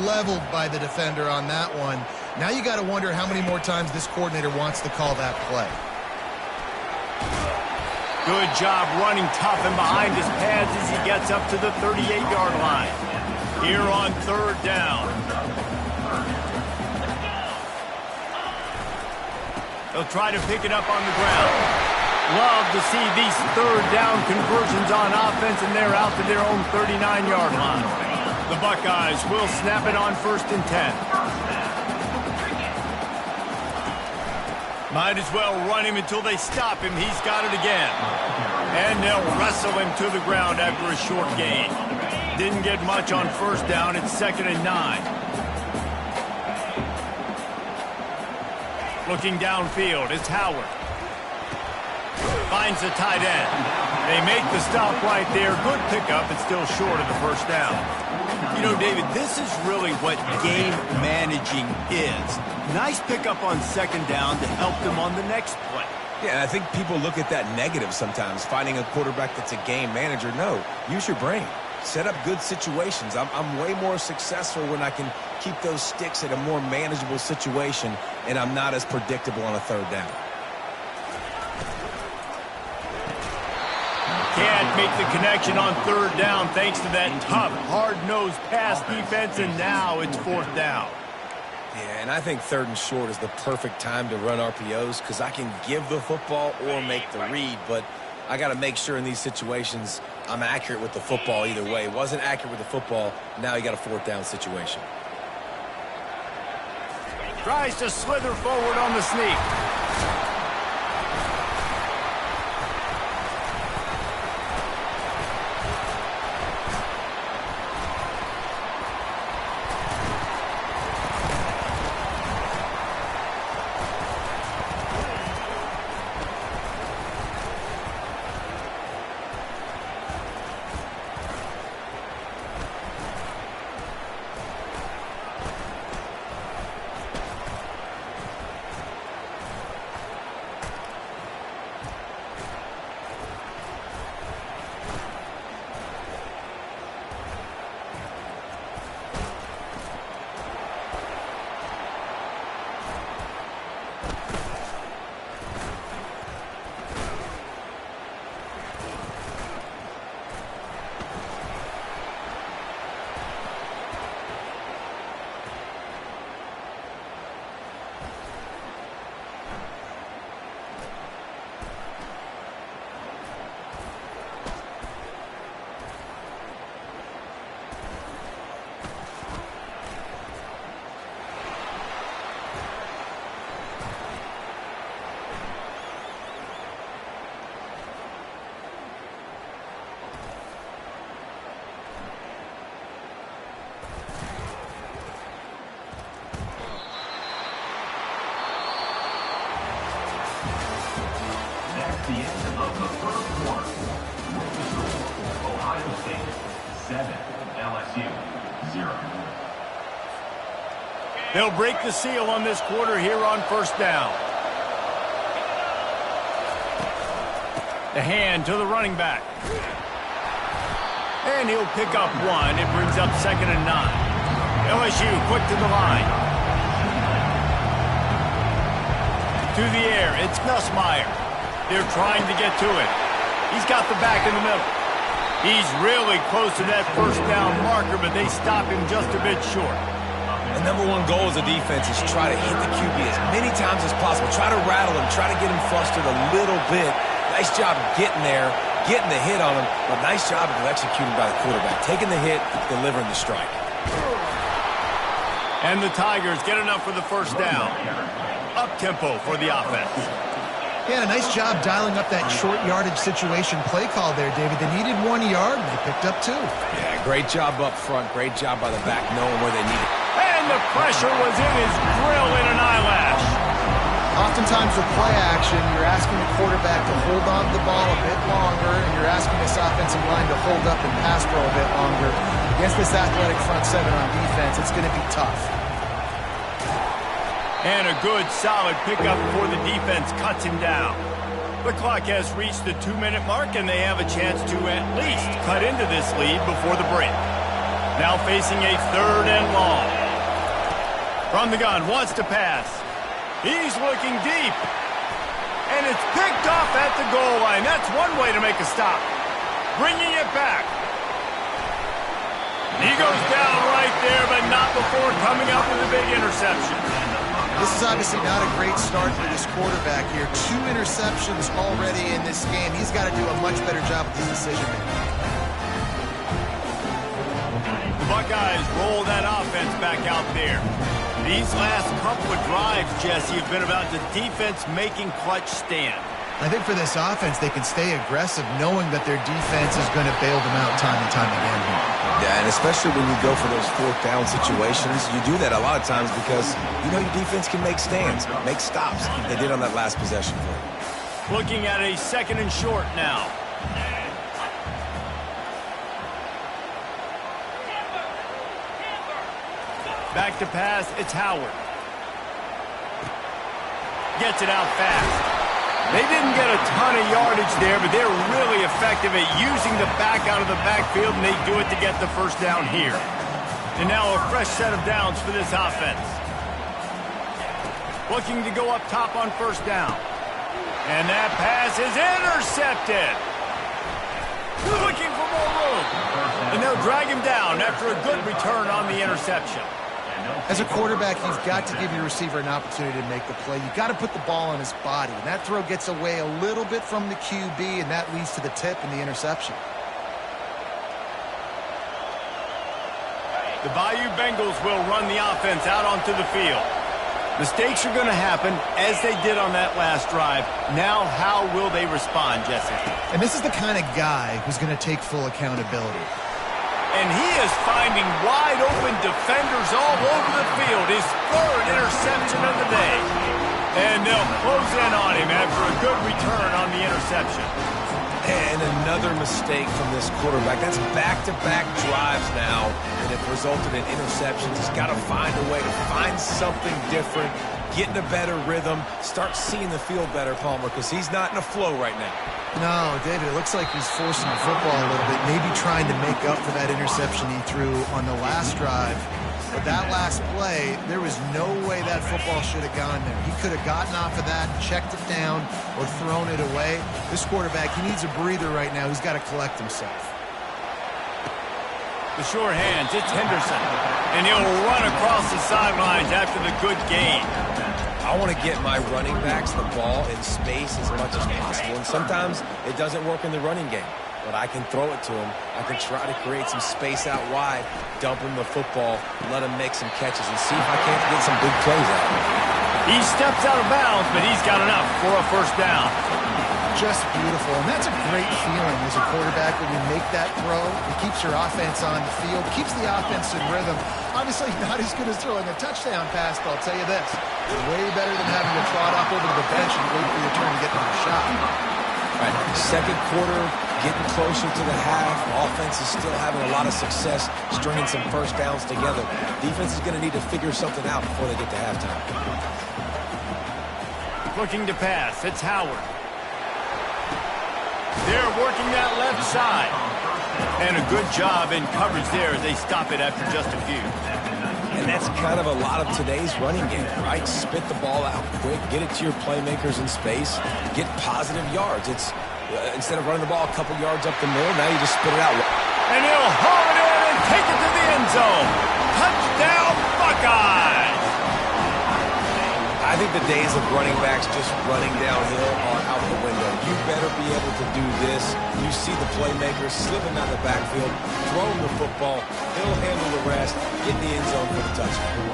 leveled by the defender on that one. Now you got to wonder how many more times this coordinator wants to call that play. Good job running tough and behind his pads as he gets up to the 38-yard line. Here on third down. They'll try to pick it up on the ground. Love to see these third down conversions on offense, and they're out to their own 39-yard line. The Buckeyes will snap it on 1st and 10. Might as well run him until they stop him. He's got it again. And they'll wrestle him to the ground after a short gain. Didn't get much on 1st down. It's 2nd and 9. Looking downfield, it's Howard. Finds the tight end. They make the stop right there. Good pickup. It's still short of the 1st down. You know, David, this is really what game managing is. Nice pickup on 2nd down to help them on the next play. Yeah, and I think people look at that negative sometimes, finding a quarterback that's a game manager. No, use your brain. Set up good situations. I'm way more successful when I can keep those sticks at a more manageable situation, and I'm not as predictable on a 3rd down. Can't make the connection on 3rd down thanks to that tough, hard-nosed pass defense, and now it's 4th down. Yeah, and I think 3rd and short is the perfect time to run RPOs because I can give the football or make the read, but I got to make sure in these situations I'm accurate with the football either way. Wasn't accurate with the football, now you got a 4th down situation. Tries to slither forward on the sneak. The end of the first quarter. Ohio State 7, LSU 0. They'll break the seal on this quarter here on 1st down. The hand to the running back. And he'll pick up 1. It brings up 2nd and 9. LSU quick to the line. To the air, it's Nussmeier. They're trying to get to it. He's got the back in the middle. He's really close to that 1st down marker, but they stop him just a bit short. The number one goal as a defense is try to hit the QB as many times as possible. Try to rattle him. Try to get him flustered a little bit. Nice job getting there, getting the hit on him, but nice job of executing by the quarterback. Taking the hit, delivering the strike. And the Tigers get enough for the 1st down. Up-tempo for the offense. Yeah, a nice job dialing up that short yardage situation play call there, David. They needed 1 yard, and they picked up 2. Yeah, great job up front. Great job by the back knowing where they need it. And the pressure was in his grill in an eyelash. Oftentimes with play action, you're asking the quarterback to hold on to the ball a bit longer, and you're asking this offensive line to hold up and pass pro a bit longer. Against this athletic front seven on defense, it's going to be tough. And a good, solid pickup before the defense cuts him down. The clock has reached the 2-minute mark, and they have a chance to at least cut into this lead before the break. Now facing a 3rd and long. From the gun, wants to pass. He's looking deep. And it's picked off at the goal line. That's one way to make a stop. Bringing it back. He goes down right there, but not before coming up with a big interception. This is obviously not a great start for this quarterback here. 2 interceptions already in this game. He's got to do a much better job with his decision-making. The Buckeyes roll that offense back out there. These last couple of drives, Jesse, have been about the defense making clutch stand. I think for this offense, they can stay aggressive knowing that their defense is going to bail them out time and time again here. Yeah, and especially when you go for those 4th down situations, you do that a lot of times because you know your defense can make stands, make stops. They did on that last possession for you. Looking at a 2nd and short now. Back to pass, it's Howard. Gets it out fast. They didn't get a ton of yardage there, but they're really effective at using the back out of the backfield, and they do it to get the 1st down here. And now a fresh set of downs for this offense. Looking to go up top on 1st down. And that pass is intercepted. Looking for more room. And they'll drag him down after a good return on the interception. As a quarterback, you've got to give your receiver an opportunity to make the play. You've got to put the ball on his body. And that throw gets away a little bit from the QB, and that leads to the tip and the interception. The Bayou Bengals will run the offense out onto the field. Mistakes are going to happen, as they did on that last drive. Now, how will they respond, Jesse? And this is the kind of guy who's going to take full accountability. And he is finding wide-open defenders all over the field. His 3rd interception of the day. And they'll close in on him after a good return on the interception. And another mistake from this quarterback. That's back-to-back drives now, and it resulted in interceptions. He's got to find a way to find something different, get in a better rhythm, start seeing the field better, Palmer, because he's not in a flow right now. No, David, it looks like he's forcing the football a little bit, maybe trying to make up for that interception he threw on the last drive. But that last play, there was no way that football should have gone there. He could have gotten off of that, checked it down, or thrown it away. This quarterback, he needs a breather right now. He's got to collect himself. The sure hands, it's Henderson. And he'll run across the sidelines after the good game. I want to get my running backs the ball in space as much as possible. And sometimes it doesn't work in the running game. But I can throw it to him. I can try to create some space out wide, dump him the football, let him make some catches, and see if I can't get some big plays out of him. He steps out of bounds, but he's got enough for a 1st down. Just beautiful. And that's a great feeling as a quarterback when you make that throw. It keeps your offense on the field, keeps the offense in rhythm. Obviously not as good as throwing a touchdown pass, but I'll tell you this. Way better than having to trot off over to the bench and wait for your turn to get another shot. All right, 2nd quarter, getting closer to the half. Offense is still having a lot of success stringing some 1st downs together. Defense is going to need to figure something out before they get to halftime. Looking to pass, it's Howard. They're working that left side. And a good job in coverage there as they stop it after just a few. And that's kind of a lot of today's running game, right? Spit the ball out quick, get it to your playmakers in space, get positive yards. It's instead of running the ball a couple yards up the middle, now you just spit it out. And he'll haul it in and take it to the end zone. Touchdown, Buckeyes! I think the days of running backs just running downhill are out the window. You better be able to do this. You see the playmakers slipping out the backfield, throw him the football, he'll handle the rest, get in the end zone for the touchdown.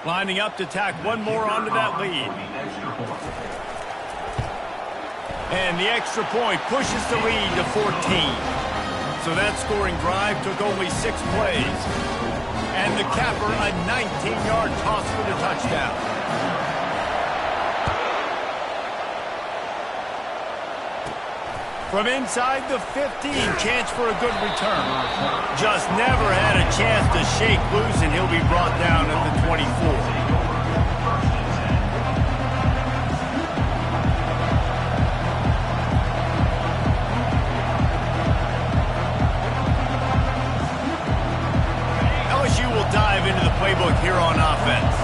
Lining up to tack one more onto that lead. And the extra point pushes the lead to 14. So that scoring drive took only 6 plays. And the capper, a 19-yard toss for the touchdown. From inside the 15, chance for a good return. Just never had a chance to shake loose, and he'll be brought down at the 24. Dive into the playbook here on offense.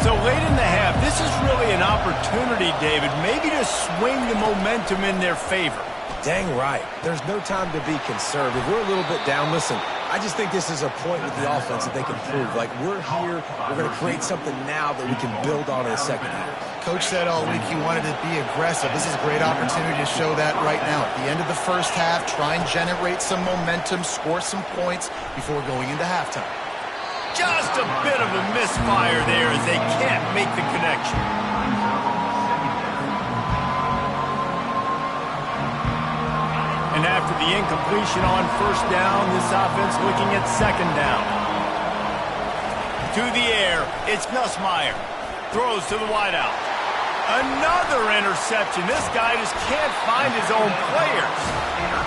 So late in the half, this is really an opportunity, David, maybe to swing the momentum in their favor. Dang right. There's no time to be conservative. We're a little bit down. Listen, I just think this is a point with the offense that they can prove. Like, we're here, we're going to create something now that we can build on in the second half. Coach said all week he wanted to be aggressive. This is a great opportunity to show that right now. At the end of the first half, try and generate some momentum, score some points before going into halftime. Just a bit of a misfire there as they can't make the connection. And after the incompletion on first down, this offense looking at second down. To the air, it's Nussmeier. Throws to the wideout. Another interception. This guy just can't find his own players.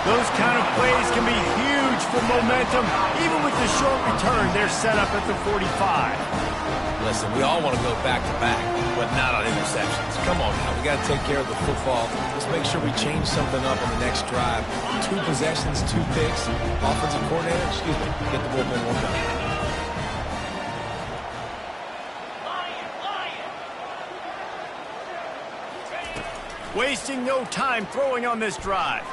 Those kind of plays can be huge for momentum. Even with the short return, they're set up at the 45. Listen, we all want to go back-to-back, but not on interceptions. Come on now. We got to take care of the football. Let's make sure we change something up on the next drive. 2 possessions, 2 picks. Offensive coordinator, get the bullpen one done. Wasting no time throwing on this drive.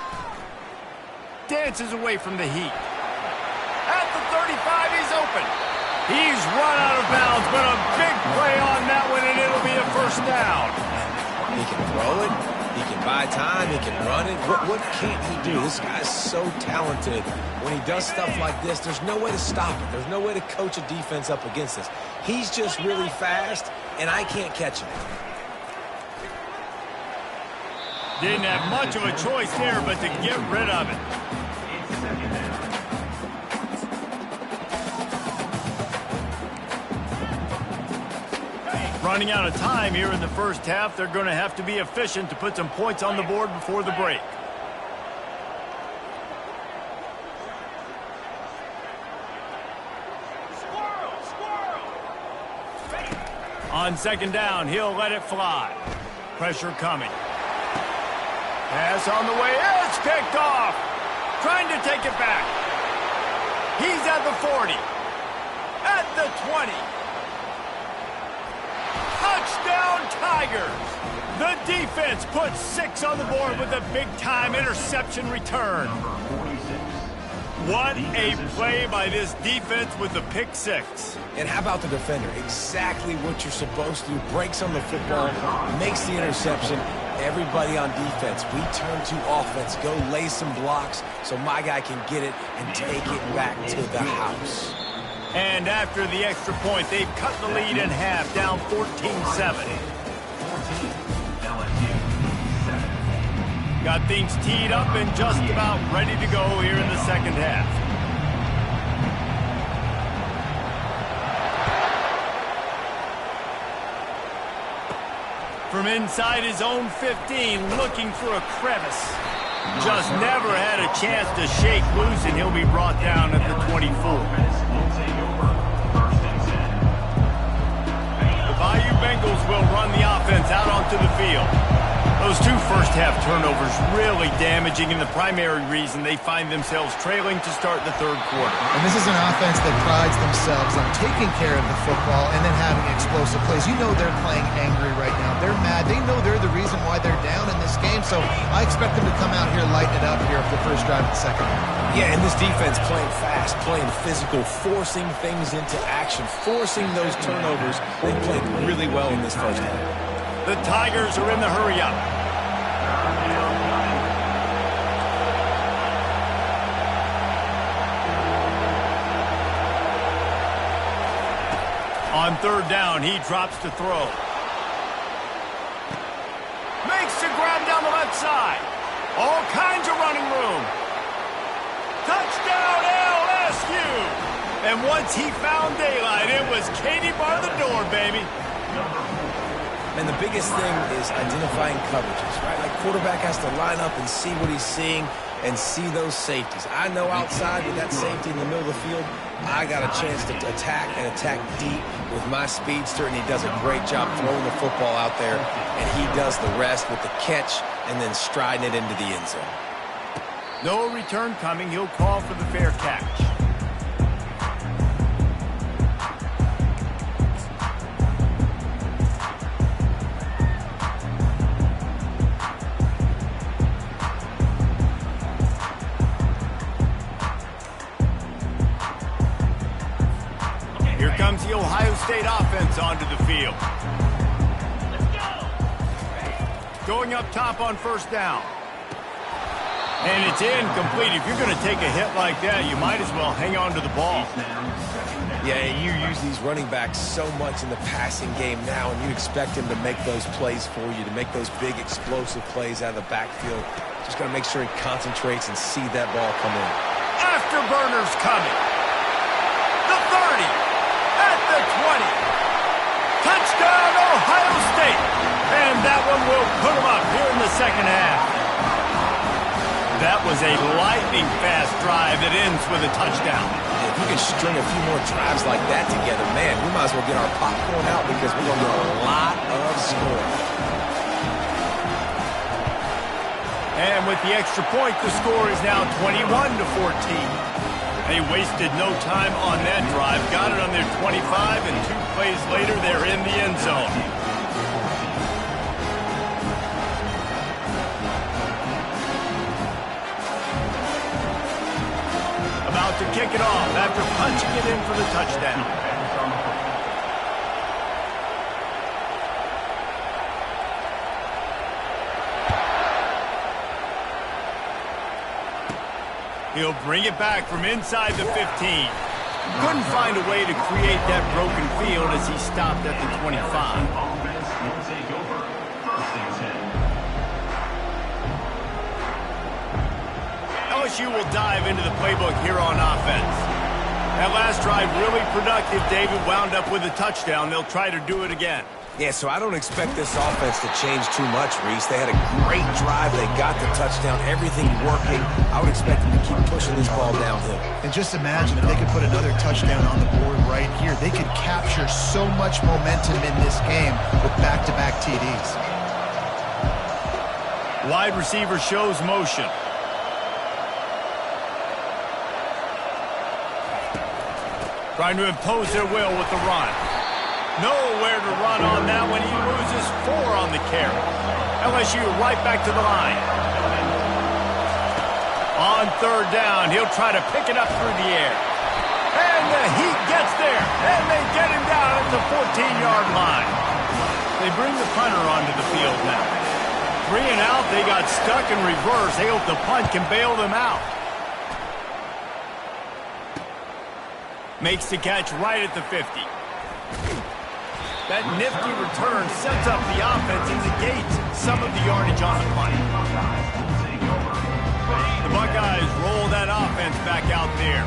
Dances away from the heat. At the 35, he's open. He's run out of bounds, but a big play on that one, and it'll be a first down. He can throw it. He can buy time. He can run it. What can't he do? This guy's so talented. When he does stuff like this, there's no way to stop it. There's no way to coach a defense up against this. He's just really fast, and I can't catch him. Didn't have much of a choice there, but to get rid of it. Running out of time here in the first half. They're going to have to be efficient to put some points on the board before the break. On second down, he'll let it fly. Pressure coming. Pass on the way. It's picked off. Trying to take it back. He's at the 40. At the 20. Touchdown, Tigers. The defense puts 6 on the board with a big-time interception return. What a play by this defense with the pick 6. And how about the defender? Exactly what you're supposed to do. Breaks on the football, makes the interception. Everybody on defense, we turn to offense. Go lay some blocks so my guy can get it and take it back to the house. And after the extra point, they've cut the lead in half, down 14-7. Got things teed up and just about ready to go here in the second half. From inside his own 15, looking for a crevice. Just never had a chance to shake loose, and he'll be brought down at the 24. Bayou Bengals will run the offense out onto the field. Those 2 first-half turnovers really damaging, and the primary reason they find themselves trailing to start the third quarter. And this is an offense that prides themselves on taking care of the football and then having explosive plays. You know they're playing angry right now. They're mad. They know they're the reason why they're down in this game, so I expect them to come out here, lighten it up here for the first drive of the second half. Yeah, and this defense playing fast, playing physical, forcing things into action, forcing those turnovers. They played really well in this first half. The Tigers are in the hurry-up. On third down, he drops to throw. Makes the grab down the left side. All kinds of running room. Touchdown, LSU! And once he found daylight, it was Katie bar the door, baby. And the biggest thing is identifying coverages, right? Like quarterback has to line up and see what he's seeing and see those safeties. I know outside with that safety in the middle of the field, I got a chance to attack and attack deep with my speedster, and he does a great job throwing the football out there, and he does the rest with the catch and then striding it into the end zone. No return coming. He'll call for the fair catch. Here comes the Ohio State offense onto the field. Going up top on first down. And it's incomplete. If you're going to take a hit like that, you might as well hang on to the ball. Yeah, and you use these running backs so much in the passing game now, and you expect him to make those plays for you, to make those big explosive plays out of the backfield. Just got to make sure he concentrates and see that ball come in. Afterburners coming. The 30. At the 20. Touchdown, Ohio State. And that one will put them up here in the second half. That was a lightning-fast drive that ends with a touchdown. If we can string a few more drives like that together, man, we might as well get our popcorn out because we're going to get a lot of scoring. And with the extra point, the score is now 21-14. They wasted no time on that drive. Got it on their 25, and 2 plays later, they're in the end zone. About to kick it off after punching it in for the touchdown. He'll bring it back from inside the 15. Couldn't find a way to create that broken field as he stopped at the 25. LSU will dive into the playbook here on offense. That last drive really productive. David wound up with a touchdown. They'll try to do it again. Yeah, so I don't expect this offense to change too much, Reese. They had a great drive. They got the touchdown. Everything working. I would expect them to keep pushing this ball downhill. And just imagine if they could put another touchdown on the board right here. They could capture so much momentum in this game with back-to-back TDs. Wide receiver shows motion. Trying to impose their will with the run. Nowhere to run on that one. He loses 4 on the carry. LSU right back to the line. On third down, he'll try to pick it up through the air. And the Heat gets there. And they get him down at the 14-yard line. They bring the punter onto the field now. 3 and out, they got stuck in reverse. They hope the punt can bail them out. Makes the catch right at the 50. That nifty return sets up the offense and negates some of the yardage on the punt. The Buckeyes roll that offense back out there.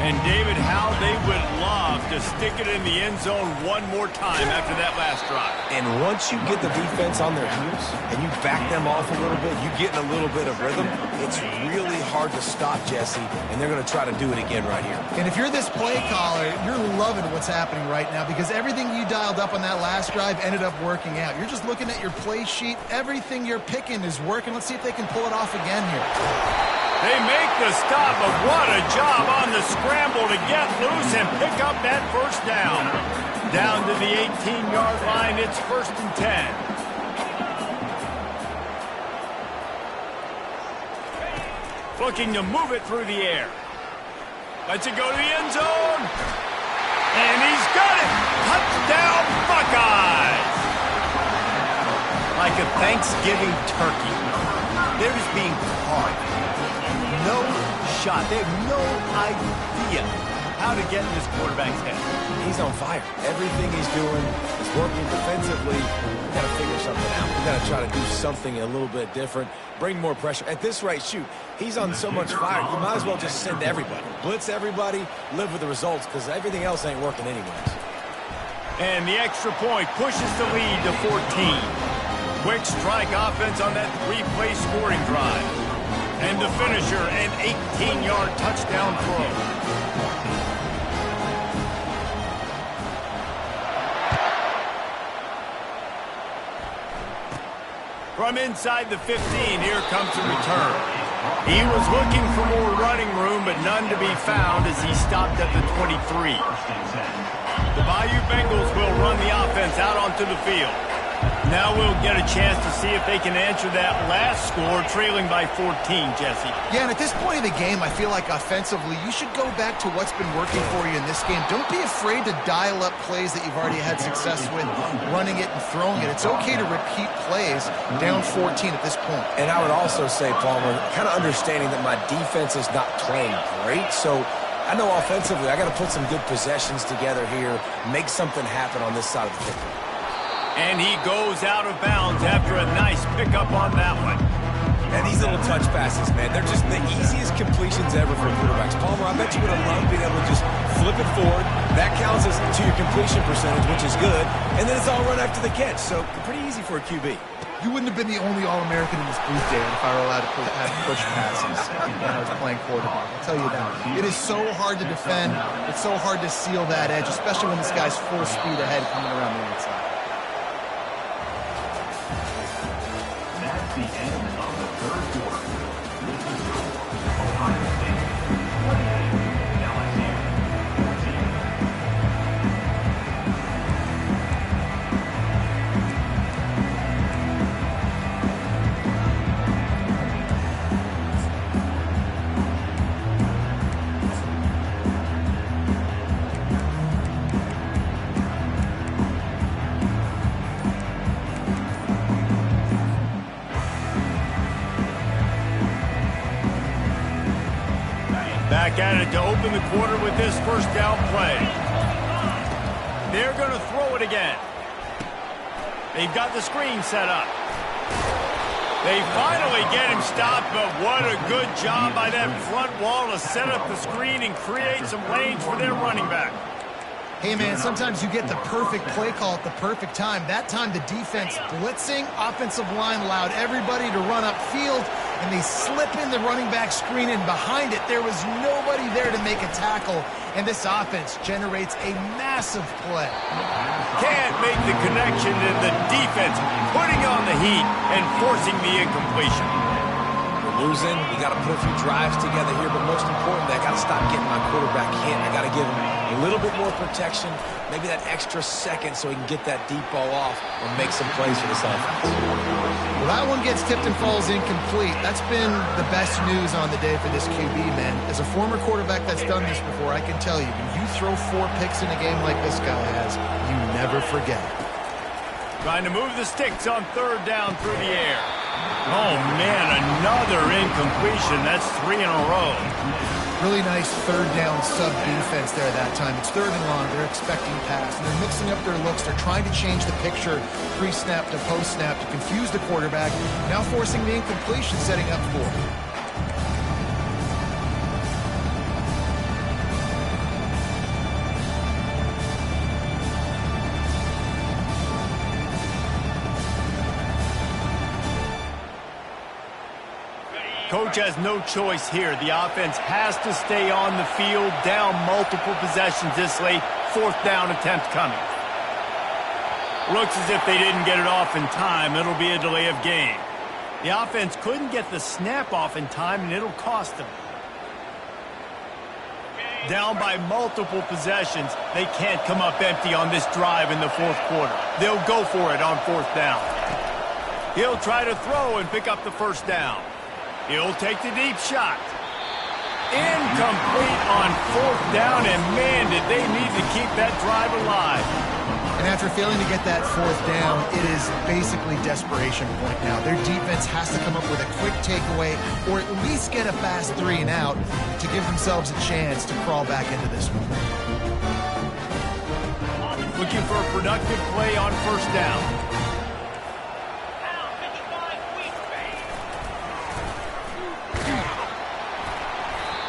And, David, how they would love to stick it in the end zone one more time after that last drive. And once you get the defense on their heels and you back them off a little bit, you get in a little bit of rhythm, it's really hard to stop, Jesse, and they're going to try to do it again right here. And if you're this play caller, you're loving what's happening right now because everything you dialed up on that last drive ended up working out. You're just looking at your play sheet. Everything you're picking is working. Let's see if they can pull it off again here. They make the stop, but what a job on the scramble to get loose and pick up that first down. Down to the 18-yard line, it's 1st and 10. Looking to move it through the air. Lets it go to the end zone. And he's got it. Touchdown, Buckeyes. Like a Thanksgiving turkey. They're just being carved. No shot. They have no idea how to get in this quarterback's head. He's on fire. Everything he's doing is working defensively. We've got to figure something out. We've got to try to do something a little bit different, bring more pressure. At this rate, shoot, he's on so much fire, you might as well just send everybody. Blitz everybody, live with the results, because everything else ain't working anyways. And the extra point pushes the lead to 14. Quick strike offense on that three-play scoring drive. And the finisher, an 18-yard touchdown throw. From inside the 15, here comes a return. He was looking for more running room, but none to be found as he stopped at the 23. The Bayou Bengals will run the offense out onto the field. Now we'll get a chance to see if they can answer that last score, trailing by 14, Jesse. Yeah, and at this point in the game, I feel like offensively, you should go back to what's been working for you in this game. Don't be afraid to dial up plays that you've already had success with, running it and throwing it. It's okay to repeat plays down 14 at this point. And I would also say, Palmer, kind of understanding that my defense is not playing great, so I know offensively I got to put some good possessions together here, make something happen on this side of the football. And he goes out of bounds after a nice pickup on that one. And these little touch passes, man, they're just the easiest completions ever for quarterbacks. Palmer, I bet you would have loved being able to just flip it forward. That counts as to your completion percentage, which is good. And then it's all run after the catch, so pretty easy for a QB. You wouldn't have been the only All-American in this booth, Dan, if I were allowed to have push passes when I was playing quarterback. I'll tell you that. It is so hard to defend. It's so hard to seal that edge, especially when this guy's full speed ahead coming around the outside. That's the end of the third quarter. This is Ohio State 28, LSU 14. Back at it to open the quarter with this first down play. They're going to throw it again. They've got the screen set up. They finally get him stopped, but what a good job by that front wall to set up the screen and create some lanes for their running back. Hey, man, sometimes you get the perfect play call at the perfect time. That time, the defense blitzing, offensive line allowed everybody to run upfield, and they slip in the running back screen, and behind it, there was nobody there to make a tackle, and this offense generates a massive play. Can't make the connection, and the defense putting on the heat and forcing the incompletion. We're losing. We got to put a few drives together here, but most importantly, I got to stop getting my quarterback hit. I got to give him a little bit more protection, maybe that extra second so he can get that deep ball off and make some plays for this offense. Well, that one gets tipped and falls incomplete. That's been the best news on the day for this QB, man. As a former quarterback that's done this before, I can tell you, when you throw 4 picks in a game like this guy has, you never forget it. Trying to move the sticks on third down through the air. Oh, man, another incompletion. That's 3 in a row. Really nice third down sub defense there that time. It's third and long. They're expecting pass, and they're mixing up their looks. They're trying to change the picture pre-snap to post-snap to confuse the quarterback, now forcing the incompletion, setting up for it. Coach has no choice here. The offense has to stay on the field, down multiple possessions this late. 4th down attempt coming. Looks as if they didn't get it off in time. It'll be a delay of game. The offense couldn't get the snap off in time, and it'll cost them. Down by multiple possessions. They can't come up empty on this drive in the 4th quarter. They'll go for it on 4th down. He'll try to throw and pick up the first down. He'll take the deep shot. Incomplete on 4th down, and man, did they need to keep that drive alive. And after failing to get that 4th down, it is basically desperation point now. Their defense has to come up with a quick takeaway or at least get a fast 3 and out to give themselves a chance to crawl back into this one. Looking for a productive play on 1st down.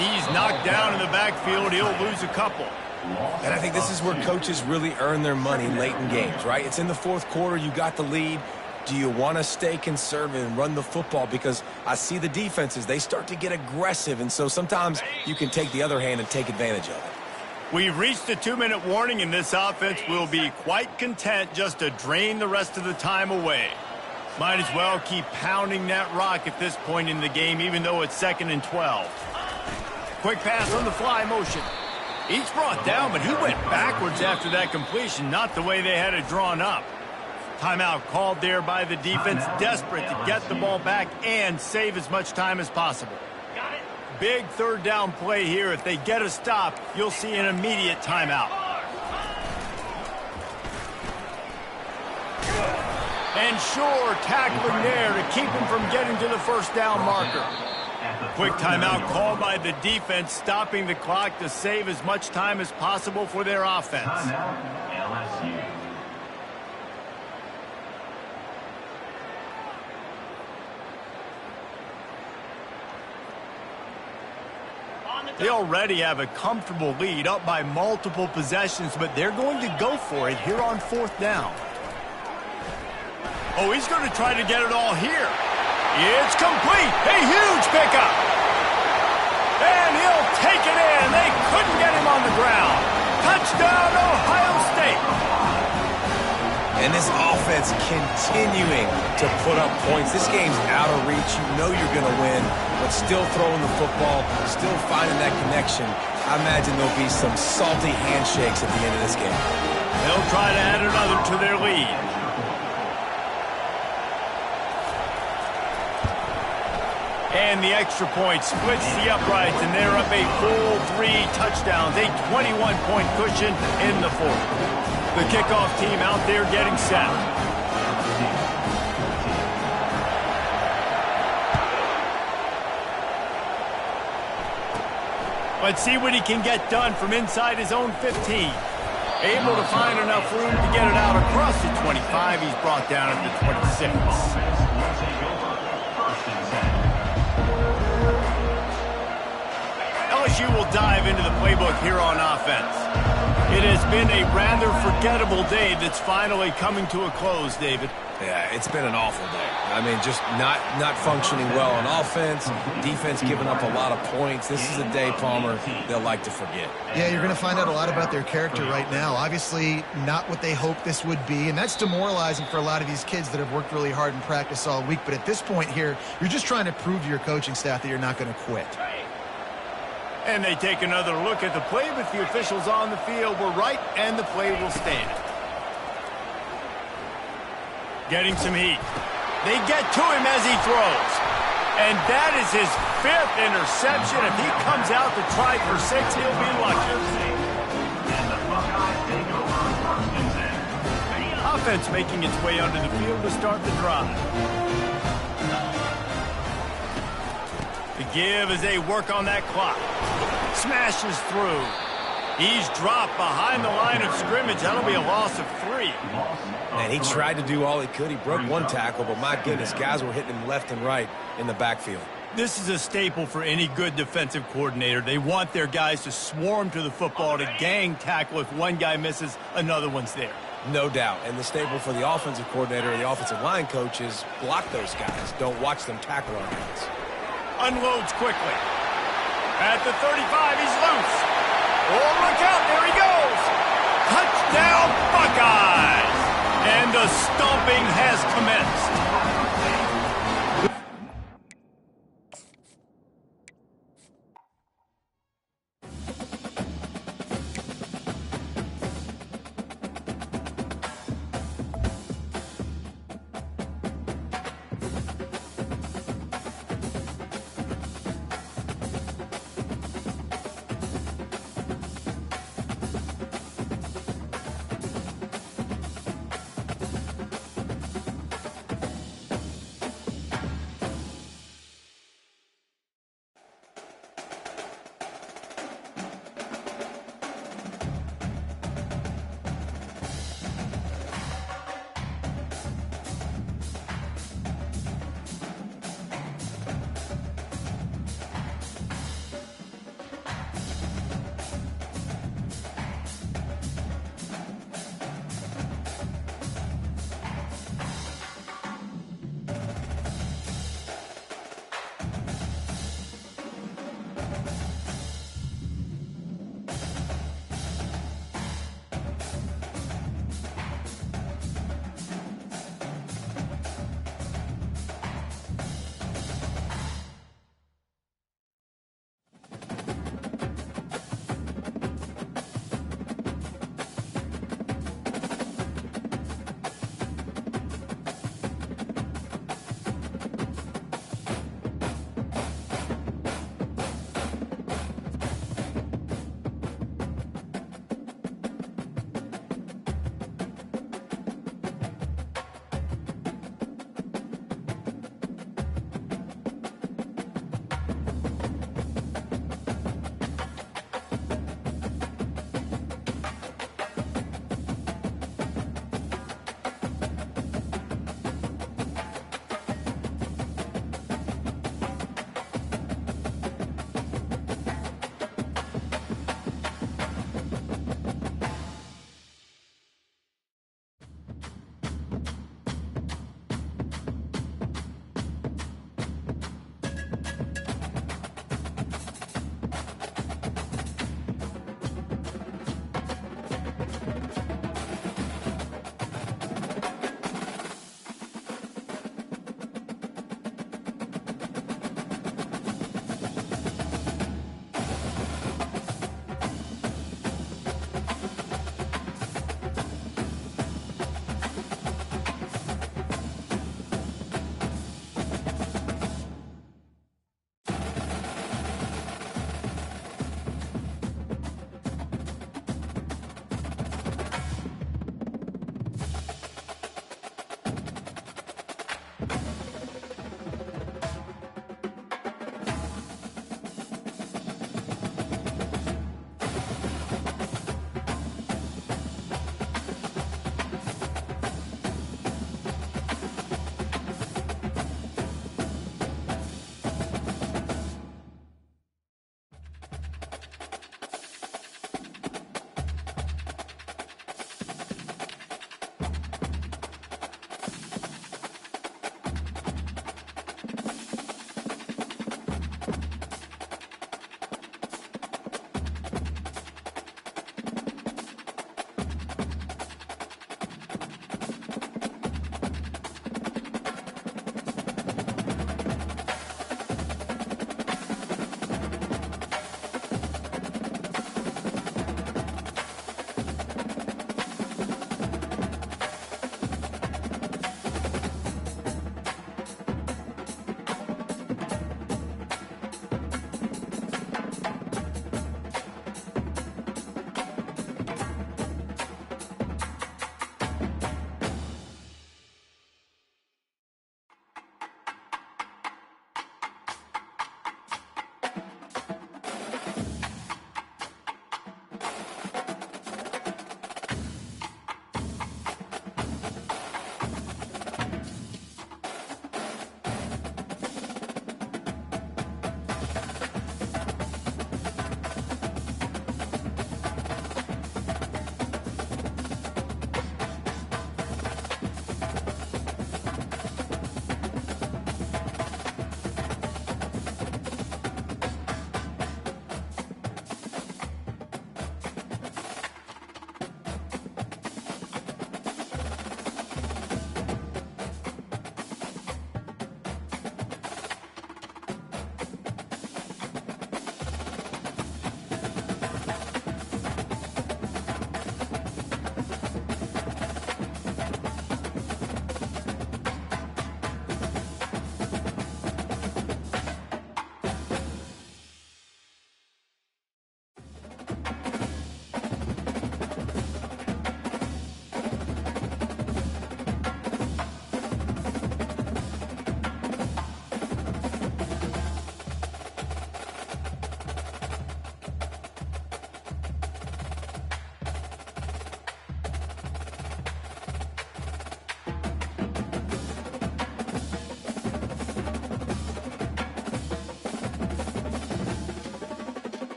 He's knocked down in the backfield. He'll lose a couple. And I think this is where coaches really earn their money late in games, right? It's in the fourth quarter. You got the lead. Do you want to stay conservative and run the football? Because I see the defenses, they start to get aggressive, and so sometimes you can take the other hand and take advantage of it. We've reached the 2-minute warning, and this offense will be quite content just to drain the rest of the time away. Might as well keep pounding that rock at this point in the game, even though it's 2nd and 12. Quick pass on the fly motion. Each brought down, but he went backwards after that completion, not the way they had it drawn up. Timeout called there by the defense, desperate to get the ball back and save as much time as possible. Big third down play here. If they get a stop, you'll see an immediate timeout. And sure, tackling there to keep him from getting to the first down marker. Quick timeout called by the defense, stopping the clock to save as much time as possible for their offense. LSU. They already have a comfortable lead, up by multiple possessions, but they're going to go for it here on 4th down. Oh, he's going to try to get it all here. It's complete. A huge pickup. And he'll take it in. They couldn't get him on the ground. Touchdown, Ohio State. And this offense continuing to put up points. This game's out of reach. You know you're going to win, but still throwing the football, still finding that connection. I imagine there'll be some salty handshakes at the end of this game. They'll try to add another to their lead. And the extra point splits the uprights, and they're up a full 3 touchdowns, a 21-point cushion in the 4th. The kickoff team out there getting set. Let's see what he can get done from inside his own 15. Able to find enough room to get it out across the 25. He's brought down at the 26. LSU will dive into the playbook here on offense. It has been a rather forgettable day that's finally coming to a close, David. Yeah, it's been an awful day. I mean, just not functioning well on offense, defense giving up a lot of points. This is a day, Palmer, they'll like to forget. Yeah, you're going to find out a lot about their character right now. Obviously, not what they hoped this would be, and that's demoralizing for a lot of these kids that have worked really hard in practice all week. But at this point here, you're just trying to prove to your coaching staff that you're not going to quit. And they take another look at the play, but the officials on the field were right, and the play will stand. Getting some heat. They get to him as he throws. And that is his 5th interception. If he comes out to try for 6, he'll be lucky. And the Buckeyes take over 1st and 10. Offense making its way onto the field to start the drive. The give as they work on that clock. Smashes through. He's dropped behind the line of scrimmage. That'll be a loss of 3. And he tried to do all he could. He broke one tackle, but my goodness, guys were hitting him left and right in the backfield. This is a staple for any good defensive coordinator. They want their guys to swarm to the football, to gang tackle. If one guy misses, another one's there. No doubt. And the staple for the offensive coordinator or the offensive line coach is block those guys. Don't watch them tackle our guys. Unloads quickly. At the 35, he's loose. Oh, look out, there he goes. Touchdown, Buckeyes. And the stomping has commenced.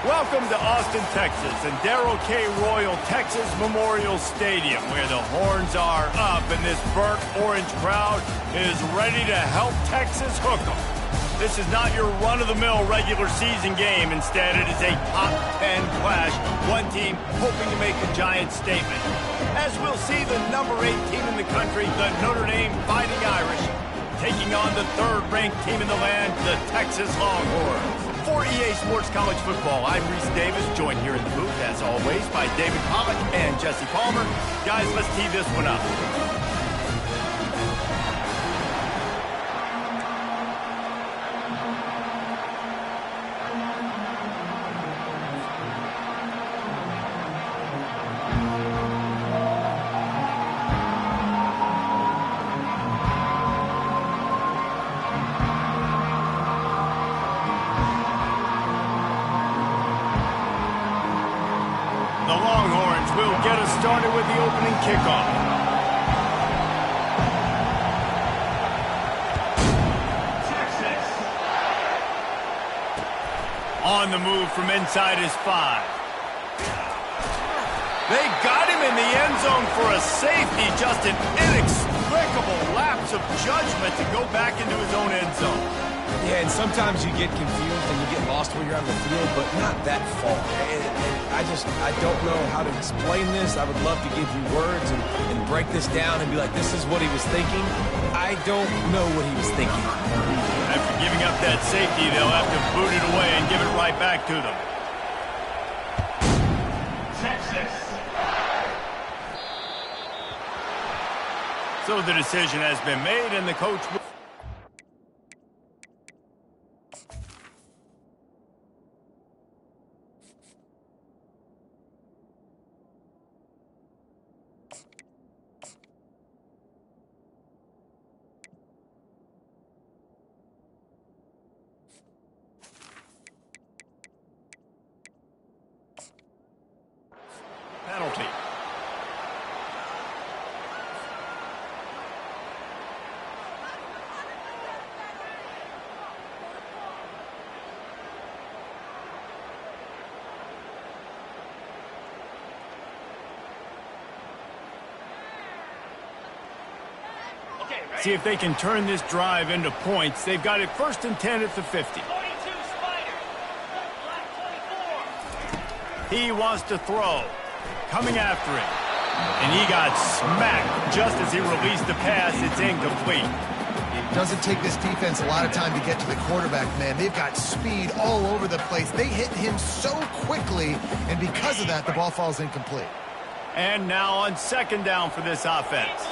Welcome to Austin, Texas, and Darrell K. Royal Texas Memorial Stadium, where the horns are up and this burnt orange crowd is ready to help Texas hook 'em. This is not your run-of-the-mill regular season game. Instead, it is a top 10 clash, one team hoping to make a giant statement. As we'll see, the number 8 team in the country, the Notre Dame Fighting Irish, taking on the third-ranked team in the land, the Texas Longhorns. For EA Sports College Football, I'm Reese Davis, joined here in the booth, as always, by David Pollack and Jesse Palmer. Guys, let's tee this one up. The Longhorns will get us started with the opening kickoff. Texas. On the move from inside his 5. They got him in the end zone for a safety. Just an inexplicable lapse of judgment to go back into his own end zone. Yeah, and sometimes you get confused and you get lost when you're on the field, but not that far. And I don't know how to explain this. I would love to give you words and break this down and be like, this is what he was thinking. I don't know what he was thinking. After giving up that safety, they'll have to boot it away and give it right back to them. Texas. So the decision has been made, and the coach will... penalty. See if they can turn this drive into points. They've got it 1st and 10 at the 50. 42 Spider. Black 24. He wants to throw. Coming after it. And he got smacked just as he released the pass. It's incomplete. It doesn't take this defense a lot of time to get to the quarterback, man. They've got speed all over the place. They hit him so quickly, and because of that, the ball falls incomplete. And now on 2nd down for this offense.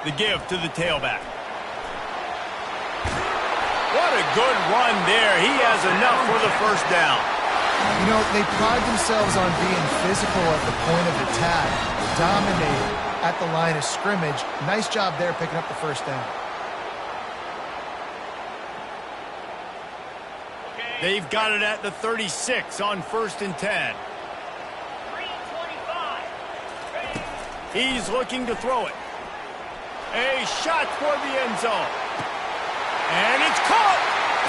The give to the tailback. What a good run there. He has enough for the 1st down. You know, they pride themselves on being physical at the point of attack, dominating at the line of scrimmage. Nice job there picking up the 1st down. They've got it at the 36 on 1st and 10. 3-25. He's looking to throw it. A shot for the end zone. And it's caught.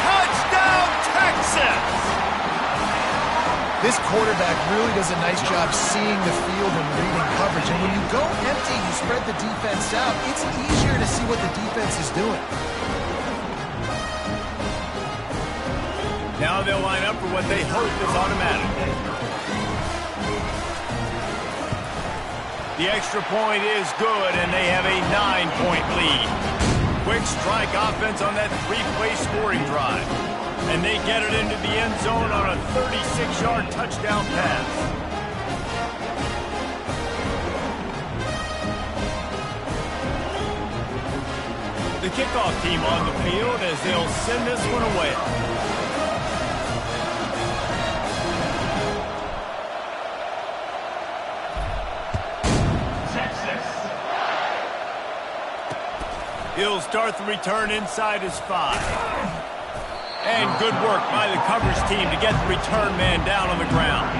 Touchdown, Texas! This quarterback really does a nice job seeing the field and reading coverage. And when you go empty, you spread the defense out, it's easier to see what the defense is doing. Now they'll line up for what they hope is automatic. The extra point is good, and they have a 9-point lead. Quick strike offense on that 3-play scoring drive. And they get it into the end zone on a 36-yard touchdown pass. The kickoff team on the field as they'll send this one away. He'll start the return inside his 5. And good work by the coverage team to get the return man down on the ground.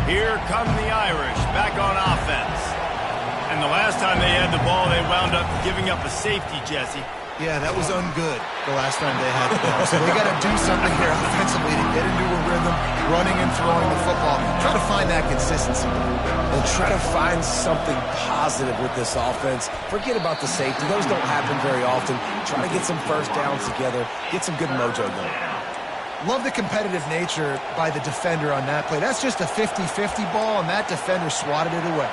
Here come the Irish back on offense. And the last time they had the ball, they wound up giving up a safety, Jesse. Yeah, that was ungood the last time they had the ball. So they got to do something here offensively to get into a rhythm, running and throwing the football. Try to find that consistency. And try to find something positive with this offense. Forget about the safety. Those don't happen very often. Try to get some first downs together. Get some good mojo going. Love the competitive nature by the defender on that play. That's just a 50-50 ball, and that defender swatted it away.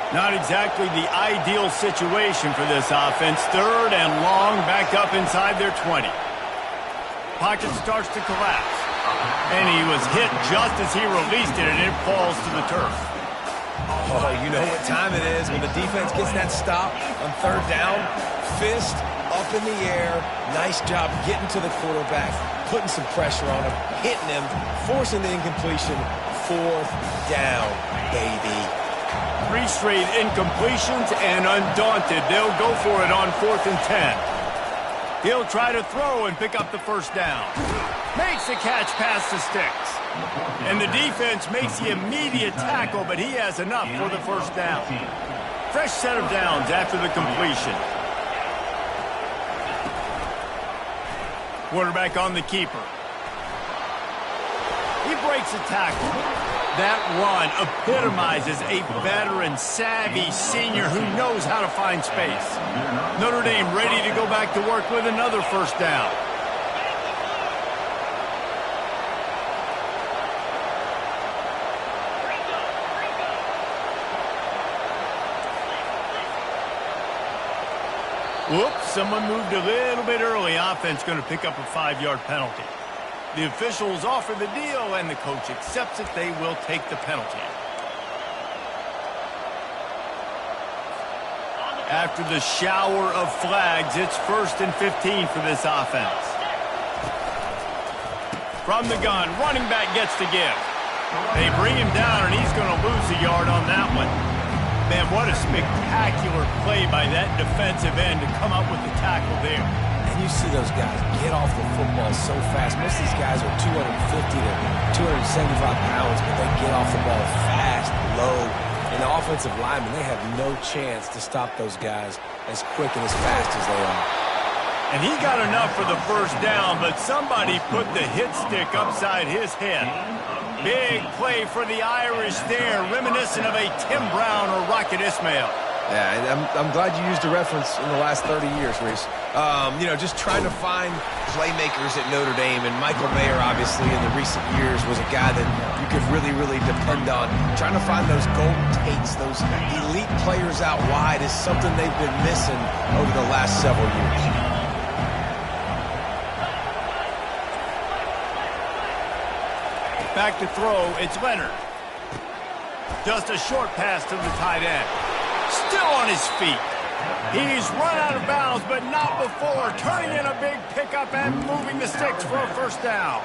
Not exactly the ideal situation for this offense. 3rd and long, back up inside their 20. Pocket starts to collapse. And he was hit just as he released it, and it falls to the turf. Oh, you know what time it is when the defense gets that stop on 3rd down. Fist up in the air. Nice job getting to the quarterback, putting some pressure on him, hitting him, forcing the incompletion. 4th down, baby. 3 straight incompletions, and undaunted, they'll go for it on 4th and 10. He'll try to throw and pick up the first down. Makes the catch past the sticks. And the defense makes the immediate tackle, but he has enough for the first down. Fresh set of downs after the completion. Quarterback on the keeper. He breaks a tackle. That run epitomizes a veteran, savvy senior who knows how to find space. Notre Dame ready to go back to work with another first down. Whoops, someone moved a little bit early. Offense going to pick up a 5-yard penalty. The officials offer the deal, and the coach accepts it. They will take the penalty. After the shower of flags, it's 1st and 15 for this offense. From the gun, running back gets the give. They bring him down, and he's going to lose a yard on that one. Man, what a spectacular play by that defensive end to come up with the tackle there. You see those guys get off the football so fast. Most of these guys are 250 to 275 pounds, but they get off the ball fast, low. And the offensive linemen, they have no chance to stop those guys as quick and as fast as they are. And he got enough for the first down, but somebody put the hit stick upside his head. Big play for the Irish there, reminiscent of a Tim Brown or Rocket Ismail. Yeah, and I'm glad you used a reference in the last 30 years, Reese. You know, just trying to find playmakers at Notre Dame, and Michael Mayer, obviously, in the recent years, was a guy that you could really, really depend on. Trying to find those golden takes, those elite players out wide is something they've been missing over the last several years. Back to throw, it's Leonard. Just a short pass to the tight end. Still on his feet. He's run out of bounds, but not before turning in a big pickup and moving the sticks for a first down.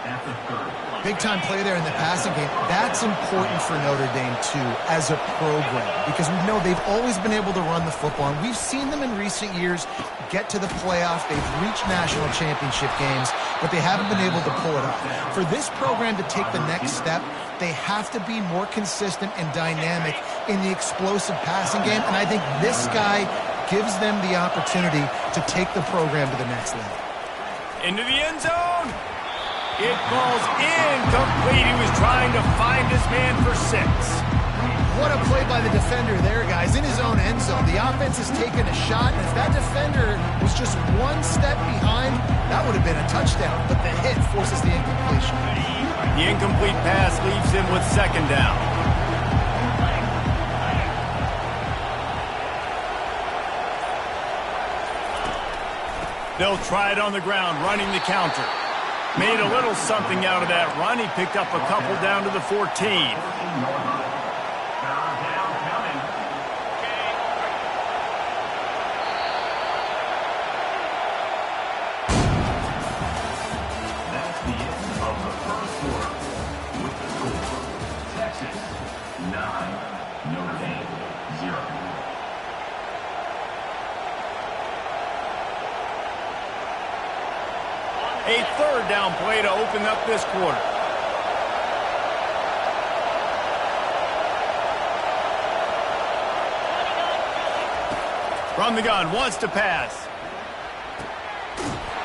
Big time play there in the passing game. That's important for Notre Dame, too, as a program, because we know they've always been able to run the football, and we've seen them in recent years get to the playoff. They've reached national championship games, but they haven't been able to pull it off. For this program to take the next step, they have to be more consistent and dynamic in the explosive passing game, and I think this guy gives them the opportunity to take the program to the next level. Into the end zone. It falls incomplete. He was trying to find his man for 6. What a play by the defender there, guys. In his own end zone. The offense has taken a shot, and if that defender was just one step behind, that would have been a touchdown. But the hit forces the incompletion. The incomplete pass leaves him with 2nd down. They'll try it on the ground, running the counter. Made a little something out of that run. He picked up a couple down to the 14. That's the end of the first quarter. With the score, Texas 9, Notre Dame 0. A 3rd down play to open up this quarter. From the gun, wants to pass.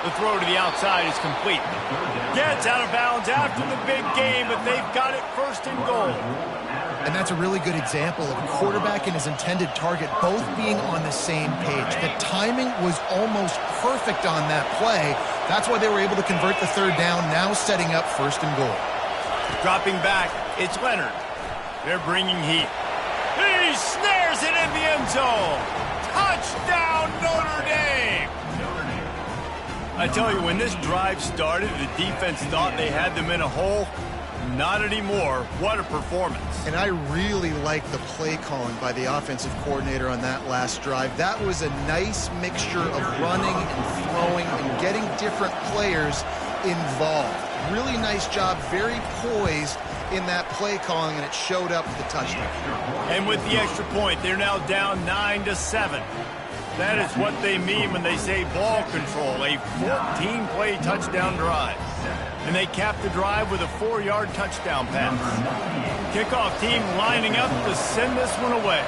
The throw to the outside is complete. Gets out of bounds after the big game, but they've got it first and goal. And that's a really good example of a quarterback and his intended target both being on the same page. The timing was almost perfect on that play. That's why they were able to convert the third down, now setting up first and goal. Dropping back, it's Leonard. They're bringing heat. He snares it in the end zone. Touchdown, Notre Dame! I tell you, when this drive started, the defense thought they had them in a hole. Not anymore. What a performance. And I really like the play calling by the offensive coordinator on that last drive. That was a nice mixture of running and throwing and getting different players involved. Really nice job, very poised in that play calling, and it showed up with the touchdown. And with the extra point, they're now down 9-7. That is what they mean when they say ball control, a 14-play touchdown drive. And they cap the drive with a 4-yard touchdown pass. Kickoff team lining up to send this one away.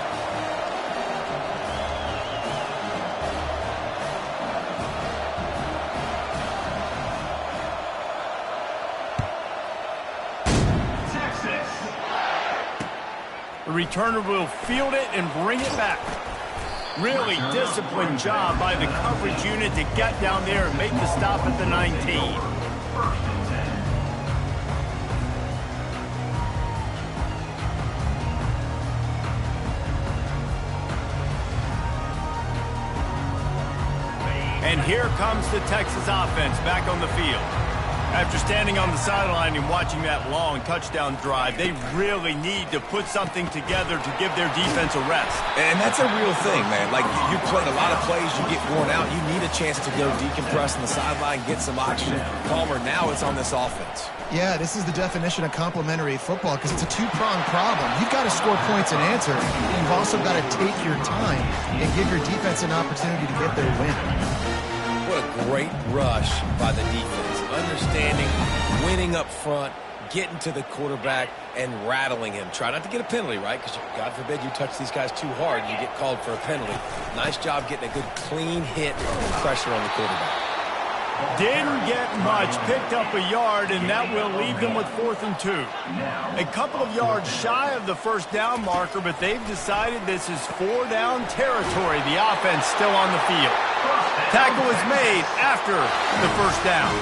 The returner will field it and bring it back. Really disciplined job by the coverage unit to get down there and make the stop at the 19. And here comes the Texas offense back on the field. After standing on the sideline and watching that long touchdown drive, they really need to put something together to give their defense a rest. And that's a real thing, man. Like, you played a lot of plays, you get worn out, you need a chance to go decompress on the sideline, get some oxygen. Palmer, now it's on this offense. Yeah, this is the definition of complementary football because it's a two-pronged problem. You've got to score points and answer. You've also got to take your time and give your defense an opportunity to get their win. What a great rush by the defense. Understanding, winning up front, getting to the quarterback, and rattling him. Try not to get a penalty, right? Because God forbid you touch these guys too hard, you get called for a penalty. Nice job getting a good clean hit and pressure on the quarterback. Didn't get much, picked up a yard, and that will leave them with 4th and 2. A couple of yards shy of the first down marker, but they've decided this is 4-down territory. The offense still on the field. Tackle is made after the first down.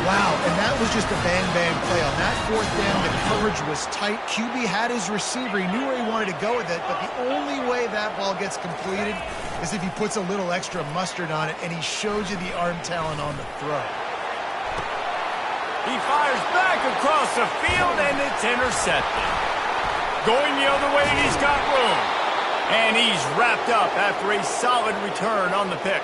Wow, and that was just a bang-bang play. On that 4th down, the coverage was tight. QB had his receiver. He knew where he wanted to go with it, but the only way that ball gets completed is if he puts a little extra mustard on it, and he shows you the arm talent on the throw. He fires back across the field, and it's intercepted. Going the other way, and he's got room. And he's wrapped up after a solid return on the pick.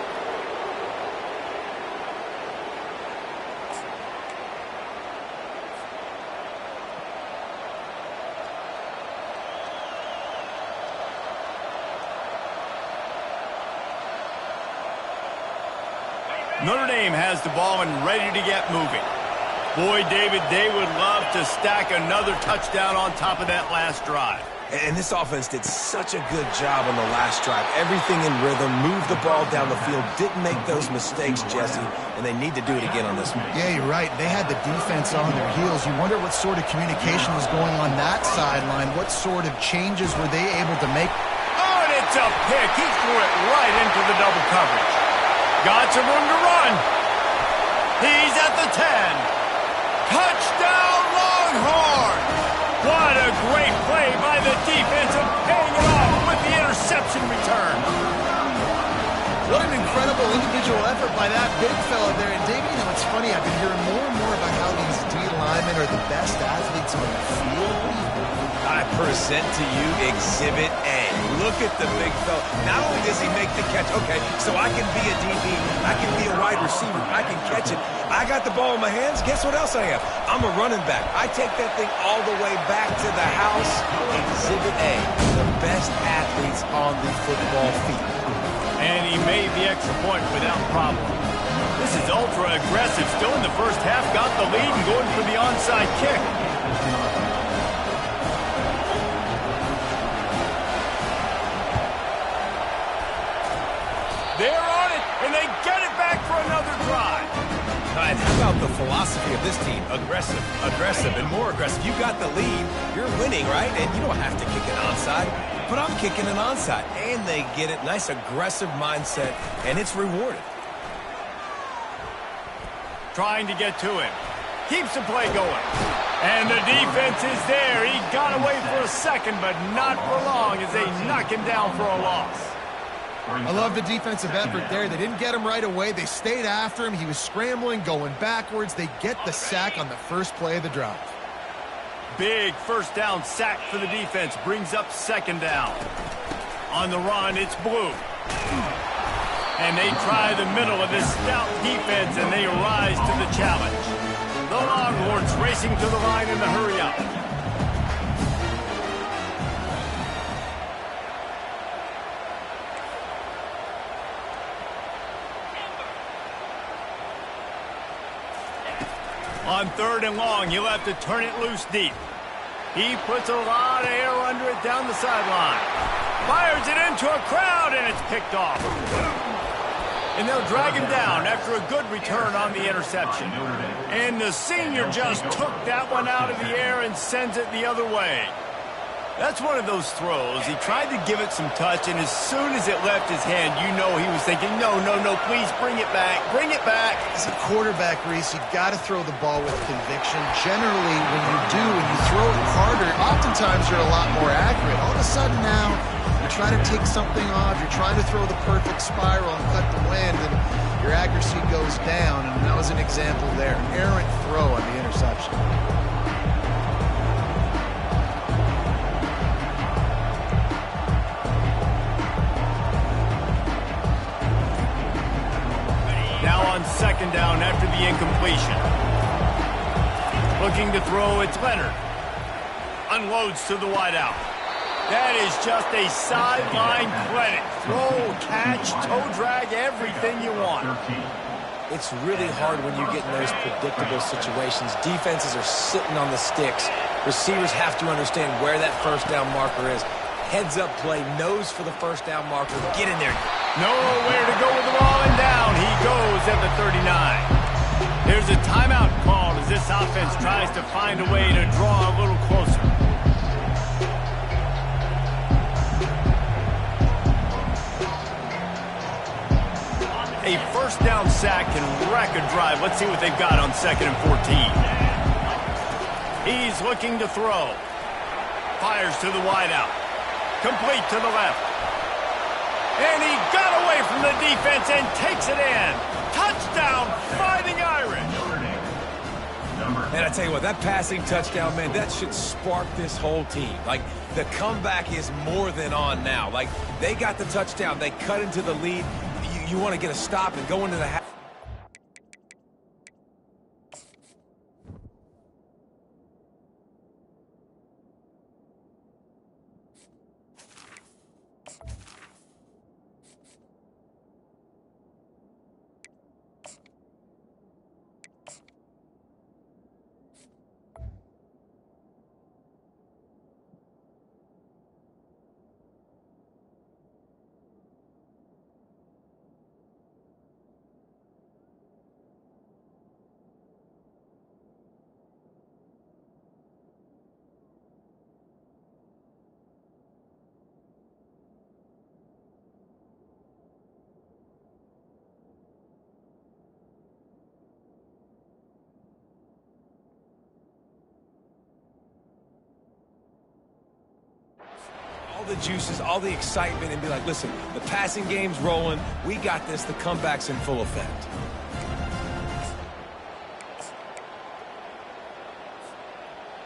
Notre Dame has the ball and ready to get moving. Boy, David, they would love to stack another touchdown on top of that last drive. And this offense did such a good job on the last drive. Everything in rhythm, moved the ball down the field, didn't make those mistakes, Jesse, and they need to do it again on this one. Yeah, you're right. They had the defense on their heels. You wonder what sort of communication was going on that sideline. What sort of changes were they able to make? Oh, and it's a pick. He threw it right into the double coverage. Got some room to run. He's at the 10. Touchdown, Longhorn! What a great play by the defense and paying it off with the interception return. What an incredible individual effort by that big fella there. And Dave, you know, it's funny, I've been hearing more and more about how these D linemen are the best athletes on the field. I present to you Exhibit A. Look at the big fella. Not only does he make the catch, okay, so I can be a DB, I can be a wide receiver, I can catch it. I got the ball in my hands. Guess what else I am? I'm a running back. I take that thing all the way back to the house. Exhibit A, the best athletes on the football field. And he made the extra point without problem. This is ultra aggressive. Still in the first half, got the lead and going for the onside kick. how about the philosophy of this team? Aggressive, aggressive, and more aggressive. You got the lead. You're winning, right? And you don't have to kick an onside. But I'm kicking an onside. And they get it. Nice aggressive mindset, and it's rewarded. Trying to get to him. Keeps the play going. And the defense is there. He got away for a second, but not for long as they knock him down for a loss. I love the defensive effort there. They didn't get him right away. They stayed after him. He was scrambling, going backwards. They get the sack on the first play of the drive. Big first down sack for the defense. Brings up second down. On the run, it's Blue. And they try the middle of this stout defense, and they rise to the challenge. The Longhorns racing to the line in the hurry-up. On third and long, he'll have to turn it loose deep. He puts a lot of air under it down the sideline. Fires it into a crowd, and it's picked off. And they'll drag him down after a good return on the interception. And the senior just took that one out of the air and sends it the other way. That's one of those throws. He tried to give it some touch, and as soon as it left his hand, you know he was thinking, no, no, no, please bring it back. Bring it back. As a quarterback, Reese, you've got to throw the ball with conviction. Generally, when you do, when you throw it harder, oftentimes you're a lot more accurate. All of a sudden now, you try to take something off, you're trying to throw the perfect spiral and cut the wind, and your accuracy goes down, and that was an example there. An errant throw on the interception. Now on second down after the incompletion. Looking to throw, it's Leonard. Unloads to the wideout. That is just a sideline clinic. Throw, catch, toe drag, everything you want. It's really hard when you get in those predictable situations. Defenses are sitting on the sticks. Receivers have to understand where that first down marker is. Heads up play, nose for the first down marker. Get in there. Nowhere to go with the ball, and down he goes at the 39. There's a timeout called as this offense tries to find a way to draw a little closer. A first down sack can wreck a drive. Let's see what they've got on 2nd and 14. He's looking to throw. Fires to the wideout. Complete to the left. And he got away from the defense and takes it in. Touchdown, Fighting Irish. And I tell you what, that passing touchdown, man, that should spark this whole team. Like, the comeback is more than on now. Like, they got the touchdown. They cut into the lead. You want to get a stop and go into the half. All the juices, all the excitement, and be like, listen, the passing game's rolling. We got this. The comeback's in full effect.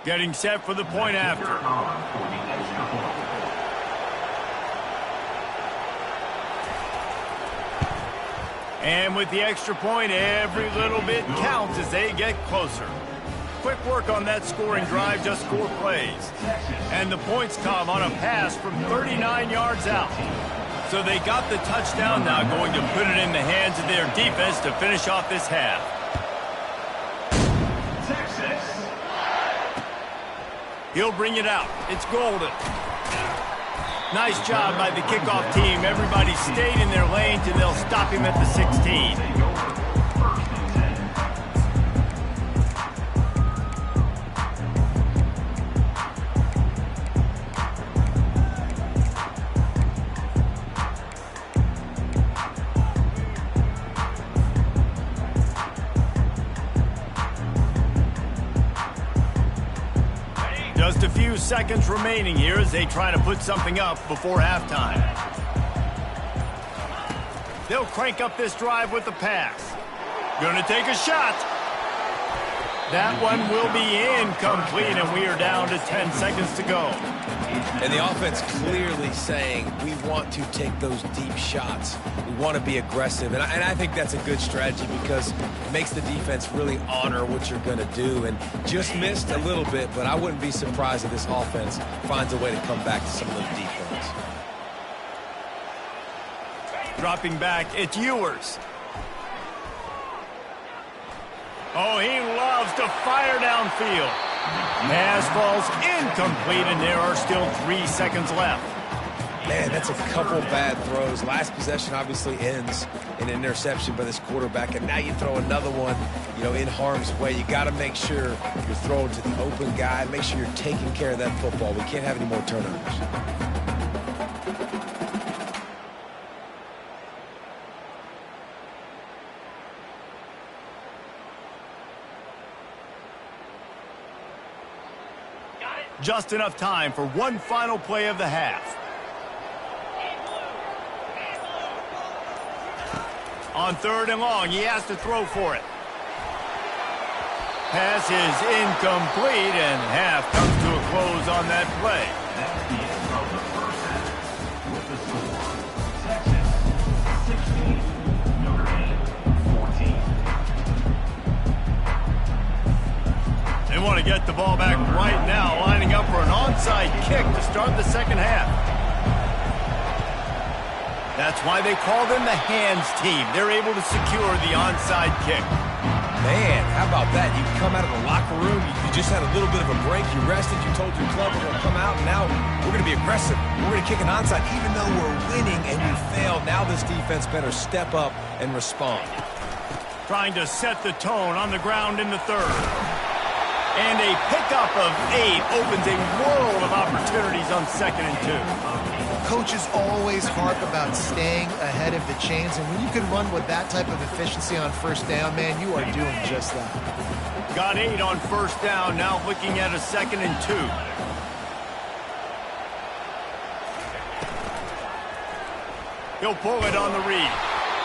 Getting set for the point after. And with the extra point, every little bit counts as they get closer. Quick work on that scoring drive, just 4 plays. And the points come on a pass from 39 yards out. So they got the touchdown, now going to put it in the hands of their defense to finish off this half. He'll bring it out. It's Golden. Nice job by the kickoff team. Everybody stayed in their lanes, and they'll stop him at the 16. Just a few seconds remaining here as they try to put something up before halftime. They'll crank up this drive with the pass. Gonna take a shot. That one will be incomplete, and we are down to 10 seconds to go. And the offense clearly saying, we want to take those deep shots. We want to be aggressive. And I think that's a good strategy because it makes the defense really honor what you're going to do. And just missed a little bit, but I wouldn't be surprised if this offense finds a way to come back to some of those deep points. Dropping back, it's Ewers. Oh, he loves to fire downfield. Pass falls incomplete, and there are still 3 seconds left. Man, that's a couple bad throws. Last possession obviously ends in an interception by this quarterback, and now you throw another one, in harm's way. You got to make sure you're throwing to the open guy. Make sure you're taking care of that football. We can't have any more turnovers. Just enough time for one final play of the half. On 3rd and long, he has to throw for it. Pass is incomplete, and half comes to a close on that play. That's the end of the first half. With the score, Texas 16, Notre Dame 14. They want to get the ball back right now, lining up for an onside kick to start the second half. That's why they call them the hands team. They're able to secure the onside kick. Man, how about that? You come out of the locker room, you just had a little bit of a break, you rested, you told your club we're going to come out, and now we're going to be aggressive. We're going to kick an onside. Even though we're winning and you failed, now this defense better step up and respond. Trying to set the tone on the ground in the 3rd. And a pickup of 8 opens a world of opportunities on 2nd and 2. Coaches always harp about staying ahead of the chains, and when you can run with that type of efficiency on 1st down, man, you are doing just that. Got 8 on 1st down, now looking at a 2nd and 2. He'll pull it on the read.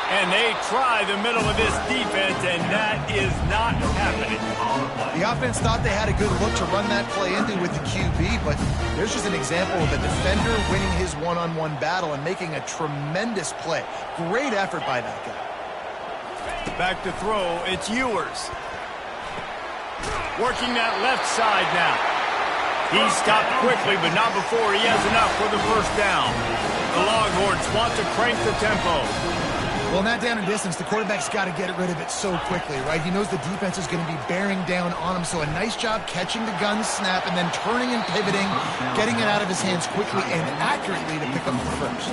And they try the middle of this defense, and that is not happening. The offense thought they had a good look to run that play into with the QB, but there's just an example of a defender winning his one-on-one battle and making a tremendous play. Great effort by that guy. Back to throw, it's Ewers. Working that left side now. He stopped quickly, but not before he has enough for the 1st down. The Longhorns want to crank the tempo. Well, in that down and distance, the quarterback's got to get rid of it so quickly, right? He knows the defense is going to be bearing down on him, so a nice job catching the gun snap and then turning and pivoting, getting it out of his hands quickly and accurately to pick up the 1st.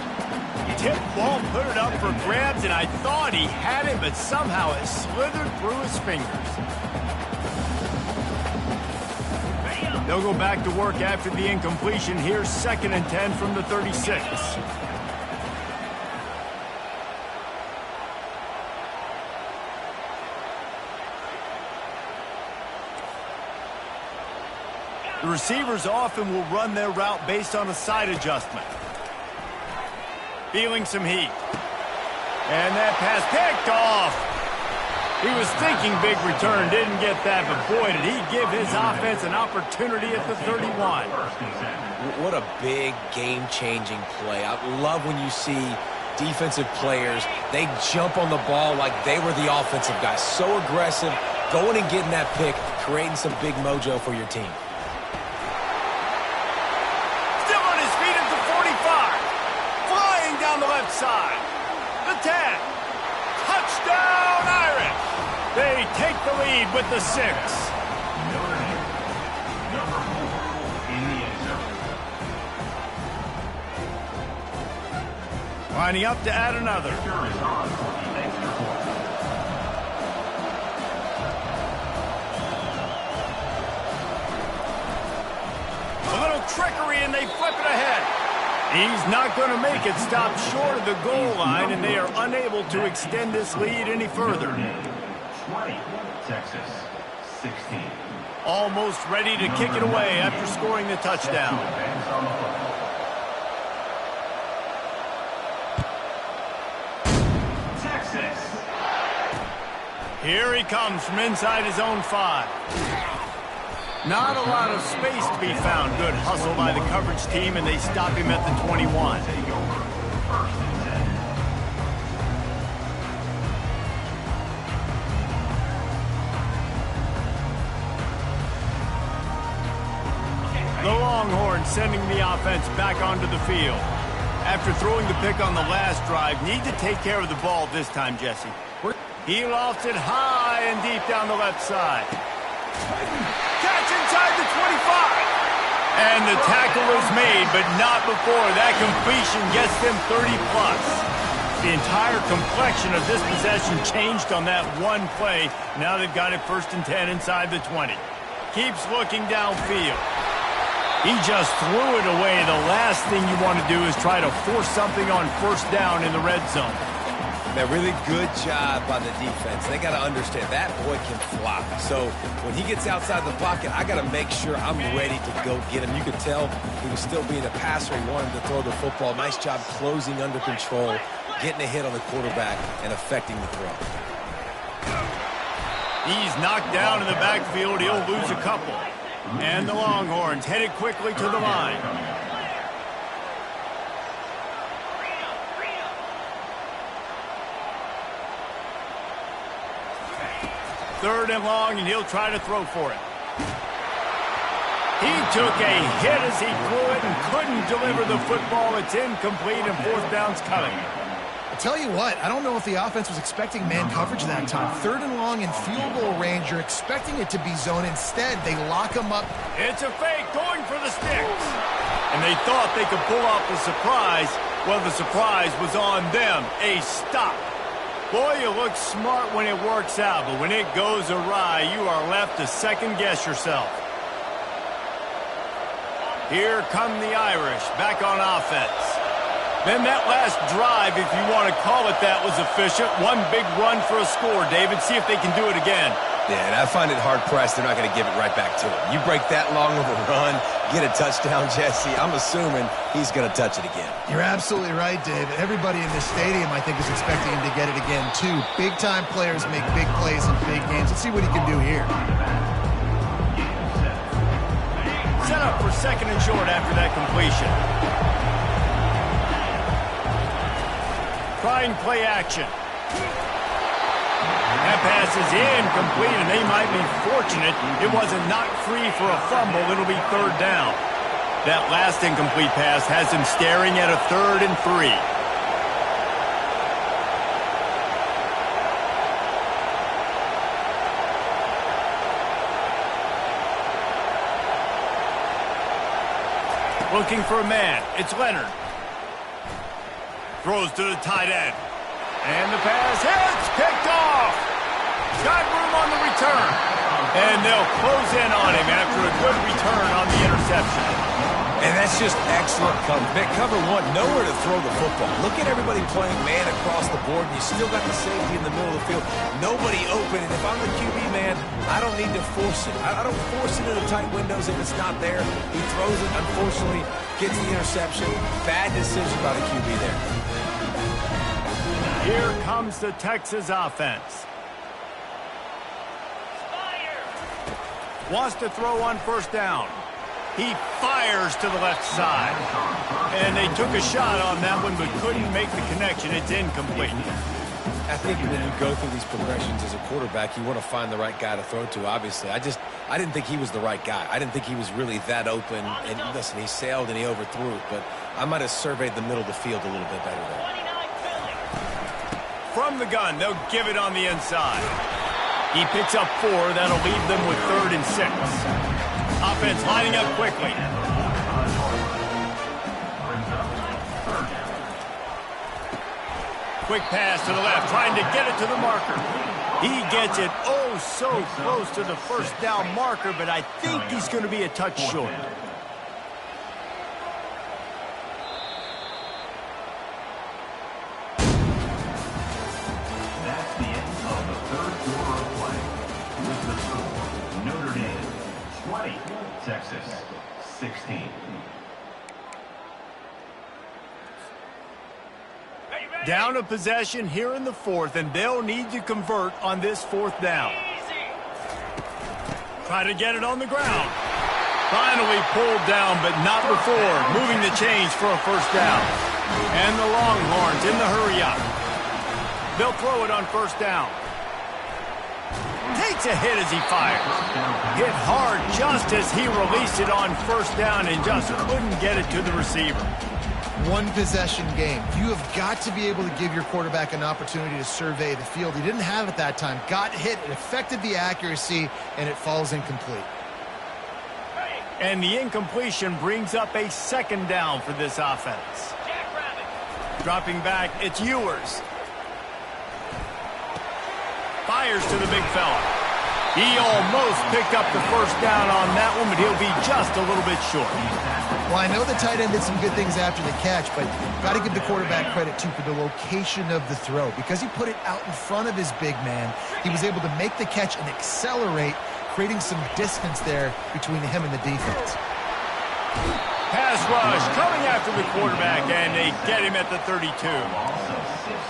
Tip ball, put it up for grabs, and I thought he had it, but somehow it slithered through his fingers. They'll go back to work after the incompletion. Here's 2nd and 10 from the 36. The receivers often will run their route based on a side adjustment. Feeling some heat. And that pass picked off. He was thinking big return, didn't get that, but boy, did he give his offense an opportunity at the 31. What a big game-changing play. I love when you see defensive players, they jump on the ball like they were the offensive guys. So aggressive, going and getting that pick, creating some big mojo for your team. Down the left side. The 10. Touchdown, Irish. They take the lead with the 6. Notre Dame, number 4 in the end zone. Lining up to add another. Kicker is on for the extra point. A little trickery, and they flip it ahead. He's not going to make it. Stop short of the goal line, and they are unable to extend this lead any further. 20, Texas 16. Almost ready to kick it away after scoring the touchdown. Texas. Here he comes from inside his own 5. Not a lot of space to be found. Good hustle by the coverage team, and they stop him at the 21. The Longhorns sending the offense back onto the field. After throwing the pick on the last drive, need to take care of the ball this time, Jesse. He lofts it high and deep down the left side. Catch inside the 25. And the tackle is made, but not before that completion gets them 30-plus. The entire complexion of this possession changed on that one play. Now they've got it 1st and 10 inside the 20. Keeps looking downfield. He just threw it away. The last thing you want to do is try to force something on 1st down in the red zone. A really good job by the defense. They got to understand that boy can fly. So when he gets outside the pocket, I got to make sure I'm ready to go get him. You could tell he was still being a passer. He wanted to throw the football. Nice job closing under control, getting a hit on the quarterback, and affecting the throw. He's knocked down in the backfield. He'll lose a couple. And the Longhorns headed quickly to the line. Third and long, and he'll try to throw for it. He took a hit as he threw it and couldn't deliver the football. It's incomplete, and 4th down's coming. I'll tell you what, I don't know if the offense was expecting man coverage that time. 3rd and long in field goal range, you're expecting it to be zone. Instead, they lock him up. It's a fake, going for the sticks. And they thought they could pull off the surprise. Well, the surprise was on them. A stop. Boy, you look smart when it works out, but when it goes awry, you are left to second-guess yourself. Here come the Irish, back on offense. Then that last drive, if you want to call it that, was efficient. One big run for a score, David. See if they can do it again. Yeah, and I find it hard-pressed they're not going to give it right back to him. You break that long of a run, get a touchdown, Jesse, I'm assuming he's going to touch it again. You're absolutely right, David. Everybody in this stadium, I think, is expecting him to get it again, too. Big-time players make big plays in big games. Let's see what he can do here. Set up for 2nd and short after that completion. Trying play action. That pass is incomplete, and they might be fortunate it wasn't knocked free for a fumble. It'll be 3rd down. That last incomplete pass has him staring at a 3rd and 3. Looking for a man. It's Leonard. Throws to the tight end. And the pass hits. Picked off. Got room on the return. And they'll close in on him after a good return on the interception. And that's just excellent cover 1. Nowhere to throw the football. Look at everybody playing man across the board, and you still got the safety in the middle of the field. Nobody open, and if I'm the QB man, I don't need to force it. I don't force it into tight windows if it's not there. He throws it, unfortunately, gets the interception. Bad decision by the QB there. Here comes the Texas offense. Wants to throw on 1st down. He fires to the left side. And they took a shot on that one, but couldn't make the connection. It's incomplete. I think when you go through these progressions as a quarterback, you want to find the right guy to throw to, obviously. I didn't think he was the right guy. I didn't think he was really that open. And listen, he sailed and he overthrew it, but I might have surveyed the middle of the field a little bit better there. From the gun, they'll give it on the inside. He picks up 4. That'll leave them with 3rd and 6. Offense lining up quickly. Quick pass to the left, trying to get it to the marker. He gets it oh so close to the 1st down marker, but I think he's going to be a touch short. That's the end of the 3rd quarter of play. With the score, Notre Dame 20, Texas 16. Down a possession here in the fourth, and they'll need to convert on this fourth down. Try to get it on the ground. Finally pulled down, but not before. Moving the chains for a first down. And the Longhorns in the hurry up. They'll throw it on first down. Takes a hit as he fires. Hit hard just as he released it on first down and just couldn't get it to the receiver. One possession game. You have got to be able to give your quarterback an opportunity to survey the field. He didn't have it that time. Got hit, it affected the accuracy, and it falls incomplete. And the incompletion brings up a second down for this offense. Dropping back, it's Ewers. Fires to the big fella. He almost picked up the first down on that one, but he'll be just a little bit short. Well, I know the tight end did some good things after the catch, but got to give the quarterback credit, too, for the location of the throw. Because he put it out in front of his big man, he was able to make the catch and accelerate, creating some distance there between him and the defense. Pass rush coming after the quarterback, and they get him at the 32.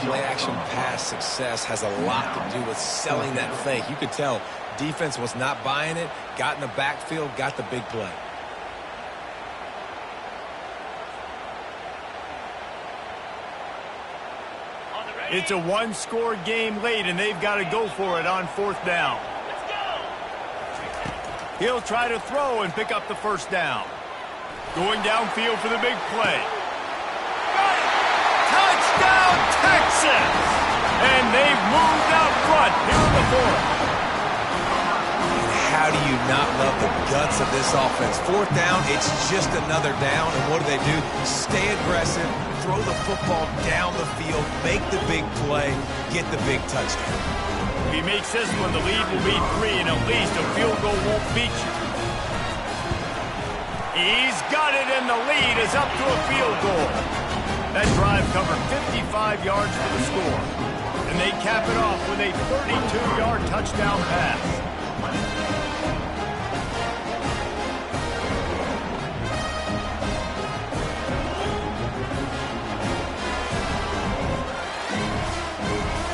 Play-action pass success has a lot to do with selling that fake. You could tell defense was not buying it, got in the backfield, got the big play. It's a one-score game late, and they've got to go for it on fourth down. He'll try to throw and pick up the first down. Going downfield for the big play. Got it! Touchdown, Texas! And they've moved out front here in the fourth. How do you not love the guts of this offense? Fourth down, it's just another down, and what do? Stay aggressive, throw the football down the field, make the big play, get the big touchdown. If he makes this one, the lead will be 3, and at least a field goal won't beat you. He's got it, and the lead is up to a field goal. That drive covered 55 yards for the score. And they cap it off with a 32-yard touchdown pass.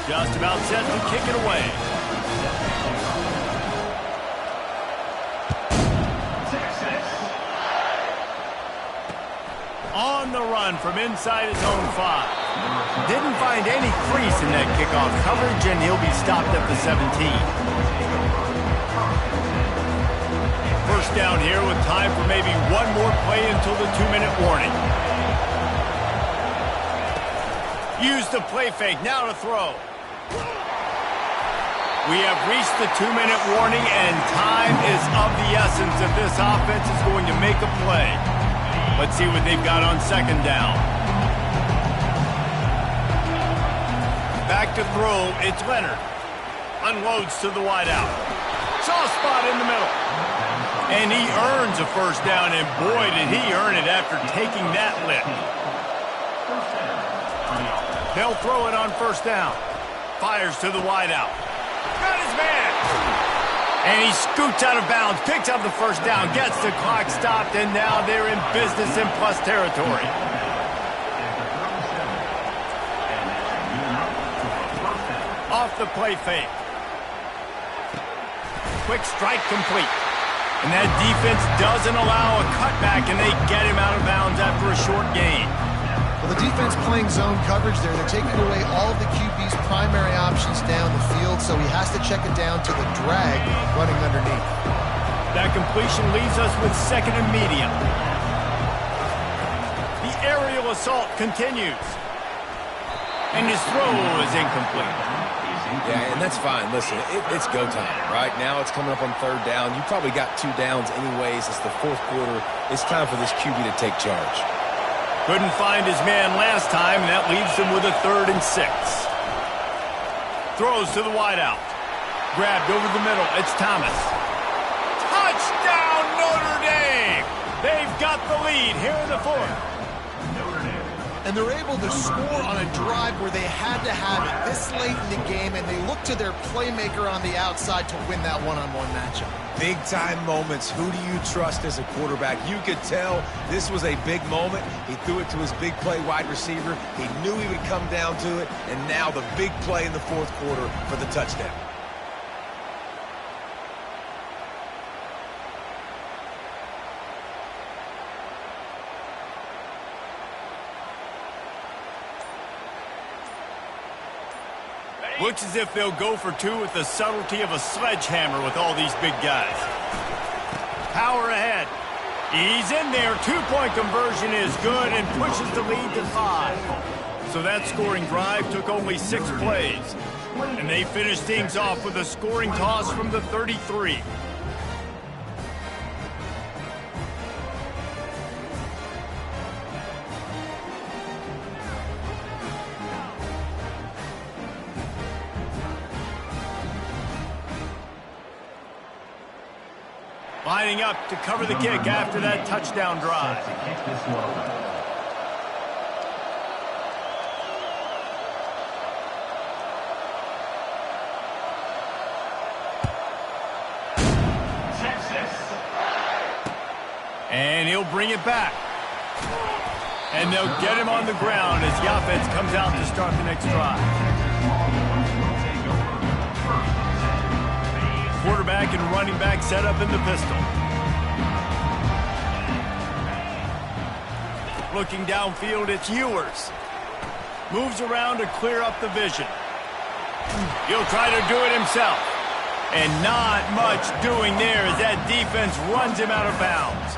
Just about set to kick it away. On the run from inside his own 5. Didn't find any crease in that kickoff coverage, and he'll be stopped at the 17. First down here with time for maybe one more play until the 2-minute warning. Use the play fake, now to throw. We have reached the 2-minute warning, and time is of the essence if this offense is going to make a play. Let's see what they've got on second down. Back to throw, it's Leonard. Unloads to the wideout. Soft spot in the middle. And he earns a first down, and boy, did he earn it after taking that lift. They'll throw it on first down. Fires to the wideout. Got his man. And he scoots out of bounds, picks up the first down, gets the clock stopped, and now they're in business in plus territory. Off the play fake. Quick strike complete. And that defense doesn't allow a cutback, and they get him out of bounds after a short gain. Well, the defense playing zone coverage there. They're taking away all of the QB's primary options down the field, so he has to check it down to the drag running underneath. That completion leaves us with second and medium. The aerial assault continues. And his throw is incomplete. Yeah, and that's fine. Listen, it's go time, right? Now it's coming up on third down. You probably got 2 downs anyways. It's the fourth quarter. It's time for this QB to take charge. Couldn't find his man last time, and that leaves him with a 3rd and 6. Throws to the wideout. Grabbed over the middle. It's Thomas. Touchdown, Notre Dame! They've got the lead here in the fourth. And they're able to score on a drive where they had to have it this late in the game, and they look to their playmaker on the outside to win that one-on-one matchup. big-time moments, who do you trust as a quarterback? You could tell this was a big moment. He threw it to his big play wide receiver. He knew he would come down to it, and now the big play in the fourth quarter for the touchdown. Looks as if they'll go for two with the subtlety of a sledgehammer with all these big guys. Power ahead. He's in there. Two-point conversion is good and pushes the lead to 5. So that scoring drive took only 6 plays. And they finished things off with a scoring toss from the 33. Lining up to cover the kick after that touchdown drive. And he'll bring it back. And they'll get him on the ground as the offense comes out to start the next drive. Quarterback and running back set up in the pistol. Looking downfield, it's Ewers. Moves around to clear up the vision. He'll try to do it himself. And not much doing there as that defense runs him out of bounds.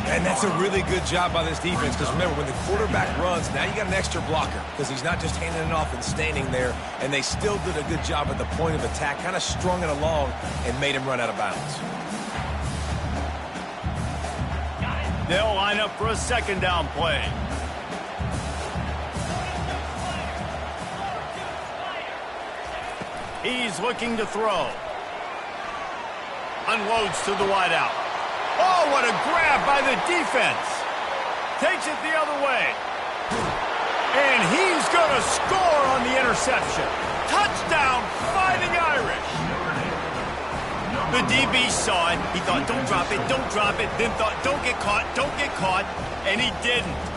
And that's a really good job by this defense, because remember, when the quarterback runs, now you got an extra blocker, because he's not just handing it off and standing there, and they still did a good job at the point of attack, kind of strung it along and made him run out of bounds. They'll line up for a second down play. He's looking to throw. Unloads to the wideout. Oh, what a grab by the defense. Takes it the other way. And he's going to score on the interception. Touchdown, Fighting Irish. The DB saw it. He thought, don't drop it, then thought, don't get caught, and he didn't.